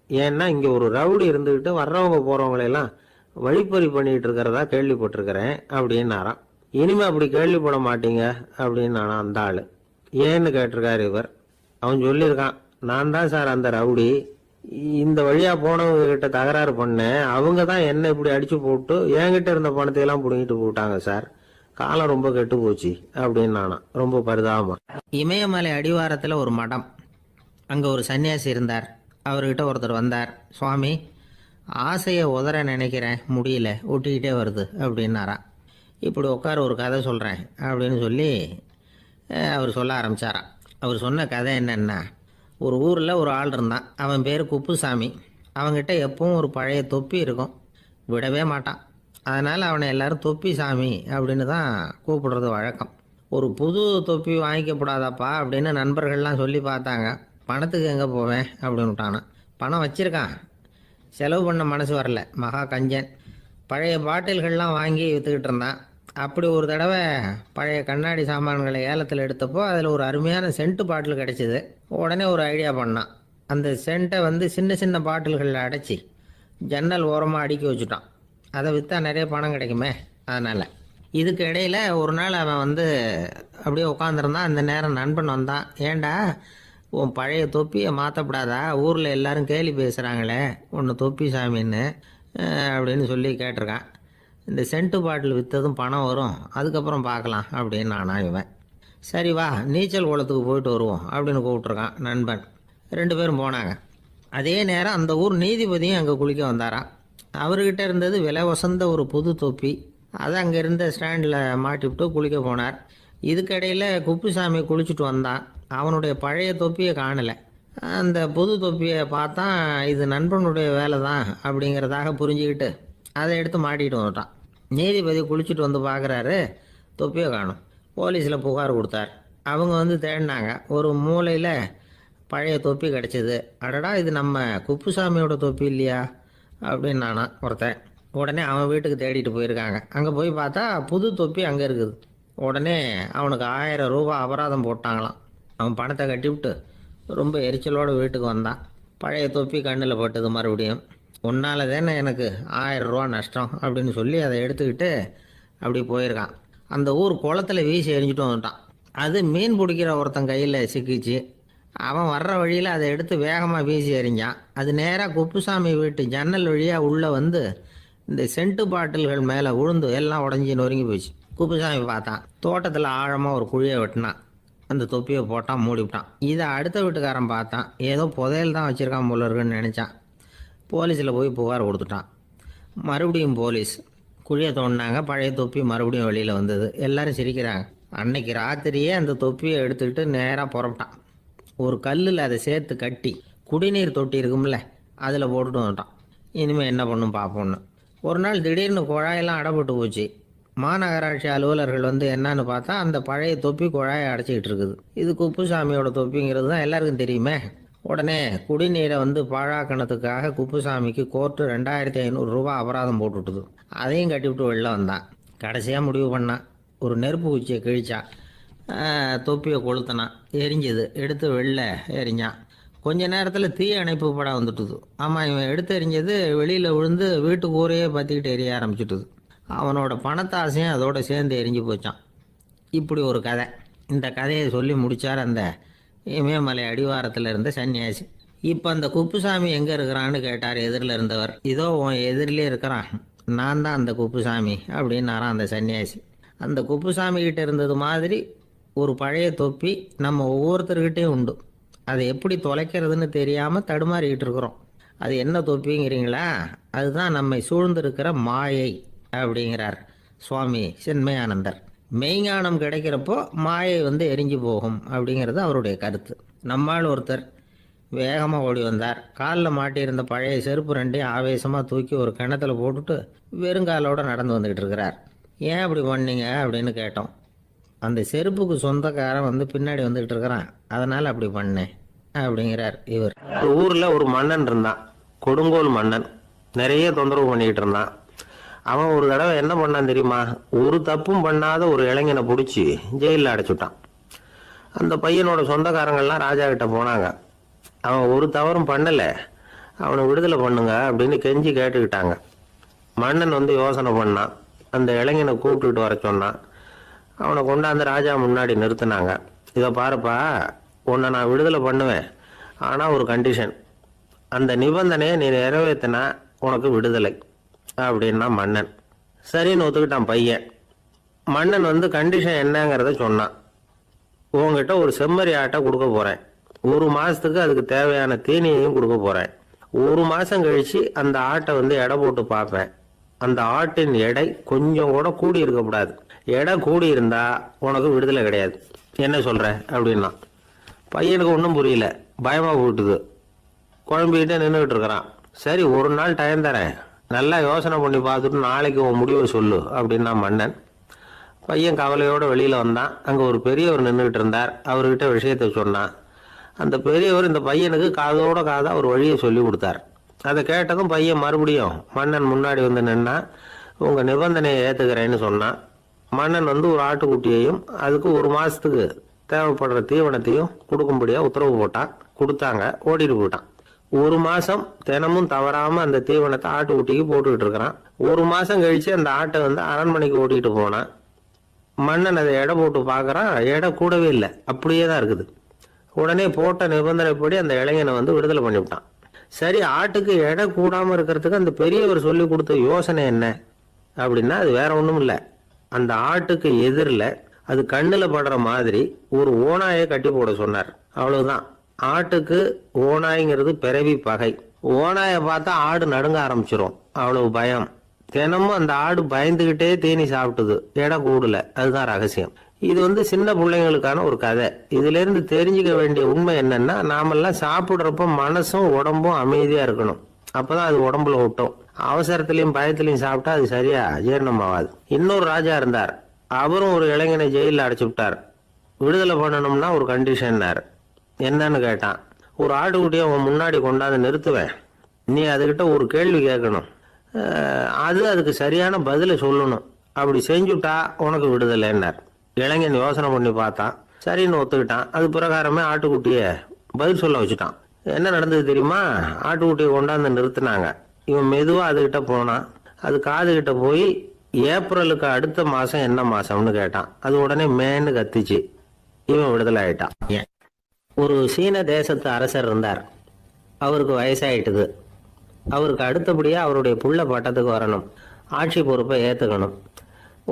ஏன்னா இங்க ஒரு ரவுடி இருந்துகிட்டு வர்றவங்க போறவங்களையெல்லாம் வழிப்பறி பண்ணிட்டு இருக்கிறதா கேள்விப்பட்டிருக்கிறேன் அப்படின்னாராம். இனிமே அப்படி கேள்விப்பட மாட்டீங்க அப்படின்னு அந்த ஆளு. ஏன்னு கேட்டிருக்காரு இவர். அவன் சொல்லியிருக்கான், நான் தான் சார் அந்த ரவுடி, இந்த வழியா போனவங்க கிட்ட தகராறு பண்ணேன், அவங்க தான் என்ன இப்படி அடிச்சு போட்டு என்கிட்ட இருந்த பணத்தை எல்லாம் புடுங்கிட்டு போட்டாங்க சார், காலம் ரொம்ப கெட்டு போச்சு அப்படின்னு நானா ரொம்ப பரிதாபமா. இமயமலை அடிவாரத்துல ஒரு மடம், அங்க ஒரு சன்னியாசி இருந்தார். அவர்கிட்ட ஒருத்தர் வந்தார். சுவாமி, ஆசையை உதற நினைக்கிறேன், முடியல, ஒட்டிக்கிட்டே வருது அப்படின்னாராம். இப்படி உட்கார ஒரு கதை சொல்கிறேன் அப்படின்னு சொல்லி அவர் சொல்ல ஆரம்பித்தாராம். அவர் சொன்ன கதை என்னென்னா, ஒரு ஊரில் ஒரு ஆள் இருந்தான். அவன் பேர் குப்புசாமி. அவன்கிட்ட எப்பவும் ஒரு பழைய தொப்பி இருக்கும், விடவே மாட்டான். அதனால் அவனை எல்லோரும் தொப்பி சாமி அப்படின்னு தான் கூப்பிடுறது வழக்கம். ஒரு புது தொப்பி வாங்கிக்கப்படாதாப்பா அப்படின்னு நண்பர்கள்லாம் சொல்லி பார்த்தாங்க. பணத்துக்கு எங்கே போவேன் அப்படின்னு விட்டானான். பணம் வச்சுருக்கான், செலவு பண்ண மனசு வரல, மகா கஞ்சன். பழைய பாட்டில்கள்லாம் வாங்கி விற்றுக்கிட்டு இருந்தான். அப்படி ஒரு தடவை பழைய கண்ணாடி சாமான்களை ஏலத்தில் எடுத்தப்போ அதில் ஒரு அருமையான சென்ட்டு பாட்டில் கிடச்சிது. உடனே ஒரு ஐடியா பண்ணான். அந்த சென்ட்டை வந்து சின்ன சின்ன பாட்டில்களில் அடைச்சி ஜன்னல் ஓரமாக அடுக்கி வச்சுட்டான். அதை விற்றா நிறைய பணம் கிடைக்குமே, அதனால். இதுக்கு இடையில் ஒரு நாள் அவன் வந்து அப்படியே உட்காந்துருந்தான். அந்த நேரம் நண்பன் வந்தான். ஏண்டா, உன் பழைய தொப்பியை மாற்றப்படாதா, ஊரில் எல்லாரும் கேலி பேசுகிறாங்களே ஒன்று தொப்பி சாமின்னு அப்படின்னு சொல்லி கேட்டிருக்கான். இந்த சென்ட்டு பாட்டில் விற்றதும் பணம் வரும், அதுக்கப்புறம் பார்க்கலாம் அப்படின்னு நானா இவன். சரி வா, நீச்சல் குளத்துக்கு போயிட்டு வருவோம் அப்படின்னு கூப்பிட்ருக்கான் நண்பன். 2 பேரும் போனாங்க. அதே நேரம் அந்த ஊர் நீதிபதியும் அங்கே குளிக்க வந்தாராம். அவர்கிட்ட இருந்தது விலை வசந்த ஒரு புது தொப்பி. அதை அங்கே இருந்த ஸ்டாண்டில் மாட்டிவிட்டு குளிக்க போனார். இதுக்கிடையில் குப்புசாமி குளிச்சுட்டு வந்தான். அவனுடைய பழைய தொப்பியை காணலை. அந்த புது தொப்பியை பார்த்தா இது நண்பனுடைய வேலை தான் அப்படிங்கிறதாக புரிஞ்சுக்கிட்டு அதை எடுத்து மாட்டிகிட்டு வந்துட்டான். நீதிபதி குளிச்சுட்டு வந்து பார்க்குறாரு, தொப்பியை காணும். போலீஸில் புகார் கொடுத்தார். அவங்க வந்து தேடினாங்க. ஒரு மூலையில் பழைய தொப்பி கிடச்சிது. அடடா, இது நம்ம குப்புசாமியோட தொப்பி இல்லையா அப்படின்னு நானா ஒருத்தன். உடனே அவன் வீட்டுக்கு தேடிட்டு போயிருக்காங்க. அங்கே போய் பார்த்தா புது தொப்பி அங்கே இருக்குது. உடனே அவனுக்கு 1000 ரூபா அபராதம் போட்டாங்களாம். அவன் பணத்தை கட்டிவிட்டு ரொம்ப எரிச்சலோடு வீட்டுக்கு வந்தான். பழைய தொப்பி கண்ணில் பட்டது. மறுபடியும், உன்னால் தானே எனக்கு 1000 ரூபா நஷ்டம் அப்படின்னு சொல்லி அதை எடுத்துக்கிட்டு அப்படி போயிருக்கான். அந்த ஊர் குளத்தில் வீசி எரிஞ்சிட்டு வந்துட்டான். அது மீன் பிடிக்கிற ஒருத்தன் கையில் சிக்கிச்சு. அவன் வர்ற வழியில் அதை எடுத்து வேகமாக வீசி எறிஞ்சான். அது நேராக குப்புசாமி வீட்டு ஜன்னல் வழியாக உள்ளே வந்து இந்த சென்ட்டு பாட்டில்கள் மேலே விழுந்து எல்லாம் உடஞ்சி நொறுங்கி போச்சு. குப்புசாமி பார்த்தான். தோட்டத்தில் ஆழமாக ஒரு குழியை வெட்டினான். அந்த தொப்பியை போட்டான், மூடிவிட்டான். இதை அடுத்த வீட்டுக்காரன் பார்த்தான். ஏதோ புதையல் தான் வச்சுருக்கான் போல இருக்குன்னு நினச்சான். போலீஸில் போய் புகார் கொடுத்துட்டான். மறுபடியும் போலீஸ் குழியை தோண்டினாங்க. பழைய தொப்பி மறுபடியும் வெளியில் வந்தது. எல்லோரும் சிரிக்கிறாங்க. அன்னைக்கு ராத்திரியே அந்த தொப்பியை எடுத்துக்கிட்டு நேராக புறப்பட்டான். ஒரு கல்லில் அதை சேர்த்து கட்டி குடிநீர் தொட்டி இருக்கும்ல, அதில் போட்டுட்டு வந்துட்டான். இனிமேல் என்ன பண்ணும் பார்ப்போன்னு. ஒரு நாள் திடீர்னு குழாயெல்லாம் அடைப்பட்டு போச்சு. மாநகராட்சி அலுவலர்கள் வந்து என்னன்னு பார்த்தா அந்த பழைய தொப்பி குழாயை அடைச்சிக்கிட்டு இருக்குது. இது குப்புசாமியோட தொப்பிங்கிறது தான் எல்லாருக்கும் தெரியுமே. உடனே குடிநீரை பாழாக்கணத்துக்காக குப்புசாமிக்கு கோர்ட்டு 2500 ரூபா அபராதம் போட்டுவிட்டுது. அதையும் கட்டிவிட்டு வெளில வந்தான். கடைசியாக முடிவு பண்ணான். ஒரு நெருப்பு குச்சியை கிழிச்சான். தொப்பியை கொளுத்தினான். எரிஞ்சது. எடுத்து வெளில எரிஞ்சான். கொஞ்ச நேரத்தில் தீ அணைப்பு படம் வந்துட்டுது. ஆமாம், இவன் எடுத்து எரிஞ்சது வெளியில் விழுந்து வீட்டு கூரையே பற்றிக்கிட்டு எரிய ஆரம்பிச்சுட்டுது. அவனோட பணத்தாசையும் அதோடு சேர்ந்து எரிஞ்சு போச்சான். இப்படி ஒரு கதை. இந்த கதையை சொல்லி முடித்தார் அந்த இமயமலை அடிவாரத்தில் இருந்த சன்னியாசி. இப்போ அந்த குப்புசாமி எங்கே இருக்கிறான்னு கேட்டார் எதிரில் இருந்தவர். இதோ உன் எதிரிலே இருக்கிறான், நான் தான் அந்த குப்புசாமி அப்படின்னாரான் அந்த சன்னியாசி. அந்த குப்புசாமி கிட்ட இருந்தது மாதிரி ஒரு பழைய தொப்பி நம்ம ஒவ்வொருத்தர்கிட்டையும் உண்டு. அதை எப்படி தொலைக்கிறதுன்னு தெரியாமல் தடுமாறிக்கிட்டு இருக்கிறோம். அது என்ன தொப்பிங்கிறீங்களா? அதுதான் நம்மை சூழ்ந்திருக்கிற மாயை அப்படிங்கிறார் சுவாமி சின்மயானந்தர். மெய்ஞானம் கிடைக்கிறப்போ மாயை எரிஞ்சு போகும் அப்படிங்கிறது அவருடைய கருத்து. நம்மால் ஒருத்தர் வேகமாக ஓடி வந்தார். காலில் மாட்டியிருந்த பழைய செருப்பு ரெண்டையும் ஆவேசமாக தூக்கி ஒரு கிணத்துல போட்டுட்டு வெறுங்காலோடு நடந்து வந்துக்கிட்டு இருக்கிறார். ஏன் அப்படி பண்ணீங்க அப்படின்னு கேட்டோம். அந்த செருப்புக்கு சொந்தக்காரன் பின்னாடி வந்துக்கிட்டு இருக்கிறான், அதனால் அப்படி பண்ணேன் அப்படிங்கிறார் இவர். ஊரில் ஒரு மன்னன் இருந்தான், கொடுங்கோல் மன்னன். நிறைய தொந்தரவு பண்ணிக்கிட்டு இருந்தான். அவன் ஒரு தடவை என்ன பண்ணான் தெரியுமா? ஒரு தப்பும் பண்ணாத ஒரு இளைஞனை பிடிச்சி ஜெயிலில் அடைச்சுட்டான். அந்த பையனோட சொந்தக்காரங்கள்லாம் ராஜா கிட்ட போனாங்க. அவன் ஒரு தவறும் பண்ணலை, அவனை விடுதலை பண்ணுங்க அப்படின்னு கெஞ்சி கேட்டுக்கிட்டாங்க. மன்னன் யோசனை பண்ணான். அந்த இளைஞனை கூப்பிட்டுட்டு வர சொன்னான். அவனை கொண்டாந்து ராஜா முன்னாடி நிறுத்தினாங்க. இதை பாருப்பா, உன்னை நான் விடுதலை பண்ணுவேன், ஆனால் ஒரு கண்டிஷன். அந்த நிபந்தனையை நீ நிறைவேற்றினா உனக்கு விடுதலை அப்படின்னா மன்னன். சரின்னு ஒத்துக்கிட்டான் பையன். மன்னன் கண்டிஷன் என்னங்கிறத சொன்னான். உங்ககிட்ட ஒரு செம்மறி ஆட்டை கொடுக்க போகிறேன். 1 மாதத்துக்கு அதுக்கு தேவையான தீனியையும் கொடுக்க போகிறேன். 1 மாதம் கழித்து அந்த ஆட்டை எடை போட்டு பார்ப்பேன். அந்த ஆட்டின் எடை கொஞ்சம் கூட கூடி இருக்கக்கூடாது. எடை கூடி இருந்தா உனக்கு விடுதலை கிடையாது. என்ன சொல்ற அப்படின்னா பையனுக்கு ஒன்றும் புரியல, பயமா போட்டுது. குழம்பிக்கிட்டே நின்றுகிட்டு இருக்கிறான். சரி, ஒரு நாள் டைம் தரேன், நல்லா யோசனை பண்ணி பார்த்துட்டு நாளைக்கு உன் முடிவை சொல்லு அப்படின்னா மன்னன். பையன் கவலையோட வெளியில வந்தான். அங்க ஒரு பெரியவர் நின்றுகிட்டு இருந்தார். அவர்கிட்ட விஷயத்த சொன்னான். அந்த பெரியவர் இந்த பையனுக்கு காதோட காதா ஒரு வழியை சொல்லி கொடுத்தார். அதை கேட்டதும் பையன் மறுபடியும் மன்னன் முன்னாடி நின்னா, உங்க நிபந்தனையை ஏத்துக்கிறேன்னு சொன்னான். மன்னன் ஒரு ஆட்டுக்குட்டியையும் அதுக்கு 1 மாசத்துக்கு தேவைப்படுற தீவனத்தையும் கொடுக்கும்படியா உத்தரவு போட்டான். கொடுத்தாங்க. ஓடிட்டு போயிட்டான். 1 மாசம் தினமும் தவறாம அந்த தீவனத்தை ஆட்டுக்குட்டிக்கு போட்டுக்கிட்டு இருக்கிறான். 1 மாசம் கழிச்சு அந்த ஆட்டை அரண்மனைக்கு ஓட்டிட்டு போனான். மன்னன் அதை எடை போட்டு பார்க்கறான். எடை கூடவே இல்லை, அப்படியே தான் இருக்குது. உடனே போட்ட நிபந்தனைப்படி அந்த இளைஞனை விடுதலை பண்ணிவிட்டான். சரி, ஆட்டுக்கு எடை கூடாம இருக்கிறதுக்கு அந்த பெரியவர் சொல்லி கொடுத்த யோசனை என்ன அப்படின்னா, அது வேற ஒண்ணும் இல்லை. அந்த ஆட்டுக்கு எதிரில் அது கண்ணில் படுற மாதிரி ஒரு ஓநாயை கட்டி போட சொன்னார். அவ்வளவுதான். ஆட்டுக்கு ஓநாய்ங்கிறது பிறவி பகை. ஓநாயை பார்த்தா ஆடு நடுங்க ஆரம்பிச்சிரும், அவ்வளவு பயம். தினமும் அந்த ஆடு பயந்துகிட்டே தீனி சாப்பிட்டுது, எடை கூடல. அதுதான் ரகசியம். இது சின்ன பிள்ளைங்களுக்கான ஒரு கதை. இதுல இருந்து தெரிஞ்சுக்க வேண்டிய உண்மை என்னன்னா, நாமெல்லாம் சாப்பிடுறப்ப மனசும் உடம்பும் அமைதியா இருக்கணும். அப்பதான் அது உடம்புல விட்டோம். அவசரத்திலையும் பயத்திலையும் சாப்பிட்டா அது சரியா ஜீரணம் ஆகாது. இன்னொரு ராஜா இருந்தார். அவரும் ஒரு இளைஞனை ஜெயிலில் அடைச்சு விட்டார். விடுதலை பண்ணணும்னா ஒரு கண்டிஷன்னார். என்னன்னு கேட்டான். ஒரு ஆட்டுக்குட்டியை உன் முன்னாடி கொண்டாந்து நிறுத்துவேன், நீ அதுகிட்ட ஒரு கேள்வி கேட்கணும், அதுக்கு சரியான பதிலை சொல்லணும். அப்படி செஞ்சுட்டா உனக்கு விடுதலைன்னார். இளைஞன் யோசனை பண்ணி பார்த்தான். சரின்னு ஒத்துக்கிட்டான். அது பிரகாரமே ஆட்டுக்குட்டிய பதில் சொல்ல வச்சுட்டான். என்ன நடந்தது தெரியுமா? ஆட்டுக்குட்டியை கொண்டாந்து நிறுத்தினாங்க. இவன் மெதுவா அதுகிட்ட போனான். அது காதுகிட்ட போய் ஏப்ரலுக்கு அடுத்த மாசம் என்ன மாசம்னு கேட்டான். அது உடனே மேன்னு கத்திச்சு. இவன் விடுதலை ஆயிட்டான். ஒரு சீன தேசத்து அரசர் இருந்தார். அவருக்கு வயசாயிட்டுது. அவருக்கு அடுத்தபடியா அவருடைய புள்ள பட்டத்துக்கு வரணும், ஆட்சி பொறுப்பை ஏத்துக்கணும்.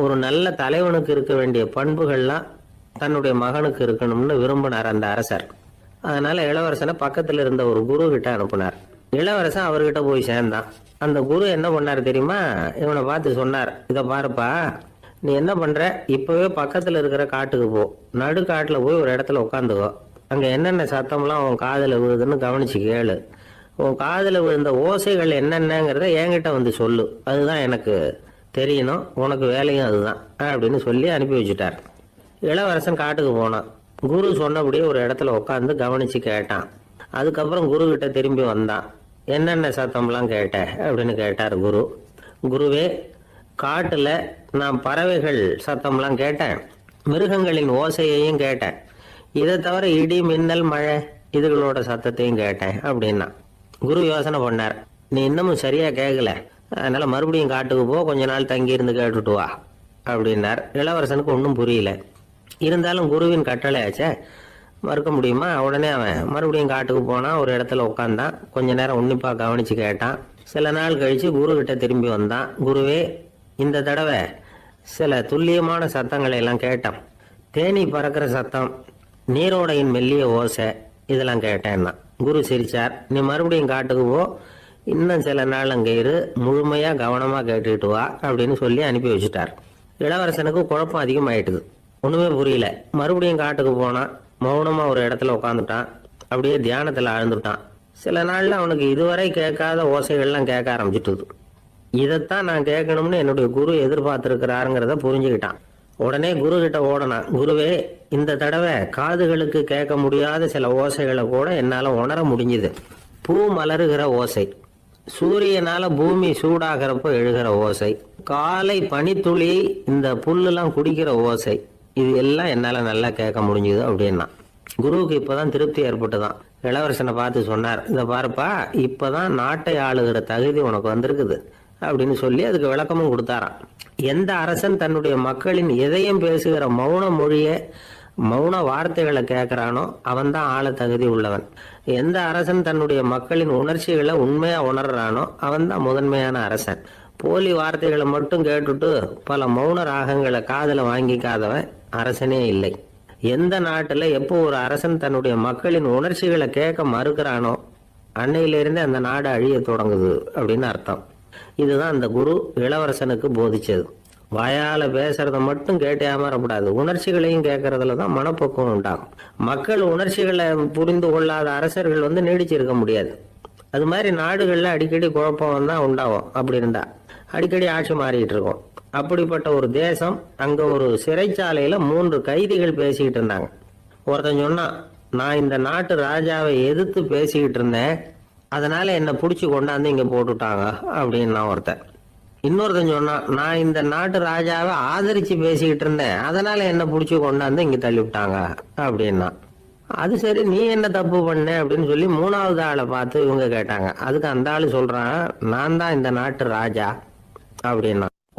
ஒரு நல்ல தலைவனுக்கு இருக்க வேண்டிய பண்புகள்லாம் தன்னுடைய மகனுக்கு இருக்கணும்னு விரும்பினார் அந்த அரசர். அதனால இளவரசனை பக்கத்துல இருந்த ஒரு குரு கிட்ட அனுப்புனார். இளவரசன் அவர்கிட்ட போய் சேர்ந்தான். அந்த குரு என்ன பண்ணார் தெரியுமா? இவனை பார்த்து சொன்னார், இதை பாருப்பா, நீ என்ன பண்ற, இப்பவே பக்கத்துல இருக்கிற காட்டுக்கு போ, நடு காட்டுல போய் ஒரு இடத்துல உட்காந்துக்கோ. அங்க என்னென்ன சத்தம்லாம் உன் காதுல விழுதுன்னு கவனிச்சு கேளு. உன் காதுல விழுந்த ஓசைகள் என்னென்னங்கிறத என்கிட்ட சொல்லு, அதுதான் எனக்கு தெரியணும், உனக்கு வேலையும் அதுதான் அப்படின்னு சொல்லி அனுப்பி வச்சுட்டார். இளவரசன் காட்டுக்கு போனான். குரு சொன்னபடியே ஒரு இடத்துல உட்காந்து கவனிச்சு கேட்டான். அதுக்கப்புறம் குரு கிட்ட திரும்பி வந்தான். என்னென்ன சத்தம்லாம் கேட்ட அப்படின்னு கேட்டார் குரு. குருவே, காட்டுல நான் பறவைகள் சத்தம்லாம் கேட்டேன், மிருகங்களின் ஓசையையும் கேட்டேன், இதை தவிர இடி மின்னல் மழை இதுகளோட சத்தத்தையும் கேட்டேன் அப்படின்னா. குரு யோசனை பண்ணார், நீ இன்னமும் சரியா கேட்கல, அதனால மறுபடியும் காட்டுக்கு போ, கொஞ்ச நாள் தங்கி இருந்து கேட்டுட்டு வா அப்படின்னார். இளவரசனுக்கு ஒன்றும் புரியல. இருந்தாலும் குருவின் கட்டளையாச்சே, மறுக்க முடியுமா? உடனே அவன் மறுபடியும் காட்டுக்கு போனான். ஒரு இடத்துல உட்காந்தான். கொஞ்ச நேரம் உன்னிப்பா கவனிச்சு கேட்டான். சில நாள் கழிச்சு குரு கிட்ட திரும்பி வந்தான். குருவே, இந்த தடவை சில துல்லியமான சத்தங்களை எல்லாம் கேட்டான். தேனி பறக்கிற சத்தம், நீரோடையின் மெல்லிய ஓசை, இதெல்லாம் கேட்டேன்னா. குரு சிரிச்சார். நீ மறுபடியும் காட்டுக்கு போ, இன்னும் சில நாள் அங்கே இரு, முழுமையா கவனமா கேட்டுக்கிட்டு வா அப்படின்னு சொல்லி அனுப்பி வச்சுட்டார். இளவரசனுக்கு குழப்பம் அதிகமாயிட்டுது. ஒண்ணுமே புரியல. மறுபடியும் காட்டுக்கு போனான். மௌனமா ஒரு இடத்துல உட்காந்துட்டான். அப்படியே தியானத்துல ஆழ்ந்துட்டான். சில நாள்ல அவனுக்கு இதுவரை கேட்காத ஓசைகள்லாம் கேட்க ஆரம்பிச்சுட்டுது. இதைத்தான் நான் கேட்கணும்னு என்னுடைய குரு எதிர்பார்த்திருக்கிறாருங்கிறத புரிஞ்சுக்கிட்டான். உடனே குரு கிட்ட ஓடனான். குருவே, இந்த தடவை காதுகளுக்கு கேட்க முடியாத சில ஓசைகளை கூட என்னால உணர முடிஞ்சுது. பூ மலருகிற ஓசை, சூரியனால பூமி சூடாகிறப்ப எழுகிற ஓசை, காலை பனித்துளி இந்த புல்லுலாம் குடிக்கிற ஓசை, இது எல்லாம் என்னால நல்லா கேட்க முடிஞ்சுது அப்படின்னா. குருவுக்கு இப்பதான் திருப்தி ஏற்பட்டுதான். இளவரசனை பார்த்து சொன்னார், இந்த பாருப்பா, இப்பதான் நாட்டை ஆளுகிற தகுதி உனக்கு வந்திருக்குது அப்படின்னு சொல்லி அதுக்கு விளக்கமும் கொடுத்தாராம். எந்த அரசன் தன்னுடைய மக்களின் எதையும் பேசுகிற மௌன மொழியை, மௌன வார்த்தைகளை கேட்கிறானோ அவன் தான் ஆள தகுதி உள்ளவன். எந்த அரசன் தன்னுடைய மக்களின் உணர்ச்சிகளை உண்மையா உணர்றானோ அவன் தான் முதன்மையான அரசன். போலி வார்த்தைகளை மட்டும் கேட்டுட்டு பல மௌன ராகங்களை காதல வாங்கிக்காதவன் அரசனே இல்லை. எந்த நாட்டுல எப்போ ஒரு அரசன் தன்னுடைய மக்களின் உணர்ச்சிகளை கேட்க மறுக்கிறானோ அன்னையிலிருந்தே அந்த நாடு அழிய தொடங்குது அப்படின்னு அர்த்தம். இதுதான் அந்த குரு இளவரசனுக்கு போதிச்சது. வாயால பேசுறத மட்டும் கேட்டு ஏமாறக்கூடாது, உணர்ச்சிகளையும் கேட்கறதுல தான் மனப்பக்குவம் உண்டாகும். மக்கள் உணர்ச்சிகளை புரிந்து கொள்ளாத அரசர்கள் நீடிச்சிருக்க முடியாது. அது மாதிரி நாடுகள்ல அடிக்கடி குழப்பம் தான் உண்டாகும். அப்படி இருந்தா அடிக்கடி ஆட்சி மாறிட்டு இருக்கும். அப்படிப்பட்ட ஒரு தேசம், அங்க ஒரு சிறைச்சாலையில 3 கைதிகள் பேசிக்கிட்டு இருந்தாங்க. ஒருத்தன் சொன்னான், நான் இந்த நாட்டு ராஜாவை எதிர்த்து பேசிக்கிட்டு இருந்தேன், அதனால என்னை பிடிச்சி கொண்டாந்து இங்க போட்டுட்டாங்க அப்படின்னா ஒருத்தன். இன்னொருத்தன் சொன்னான், நான் இந்த நாட்டு ராஜாவை ஆதரிச்சு பேசிக்கிட்டு இருந்தேன், அதனால என்ன பிடிச்சி கொண்டாந்து இங்க தள்ளி விட்டாங்க அப்படின்னா. அது சரி, நீ என்ன தப்பு பண்ண அப்படின்னு சொல்லி 3வது ஆளை பார்த்து இவங்க கேட்டாங்க. அதுக்கு அந்த ஆளு சொல்றான், நான் தான் இந்த நாட்டு ராஜா அப்படின்னா.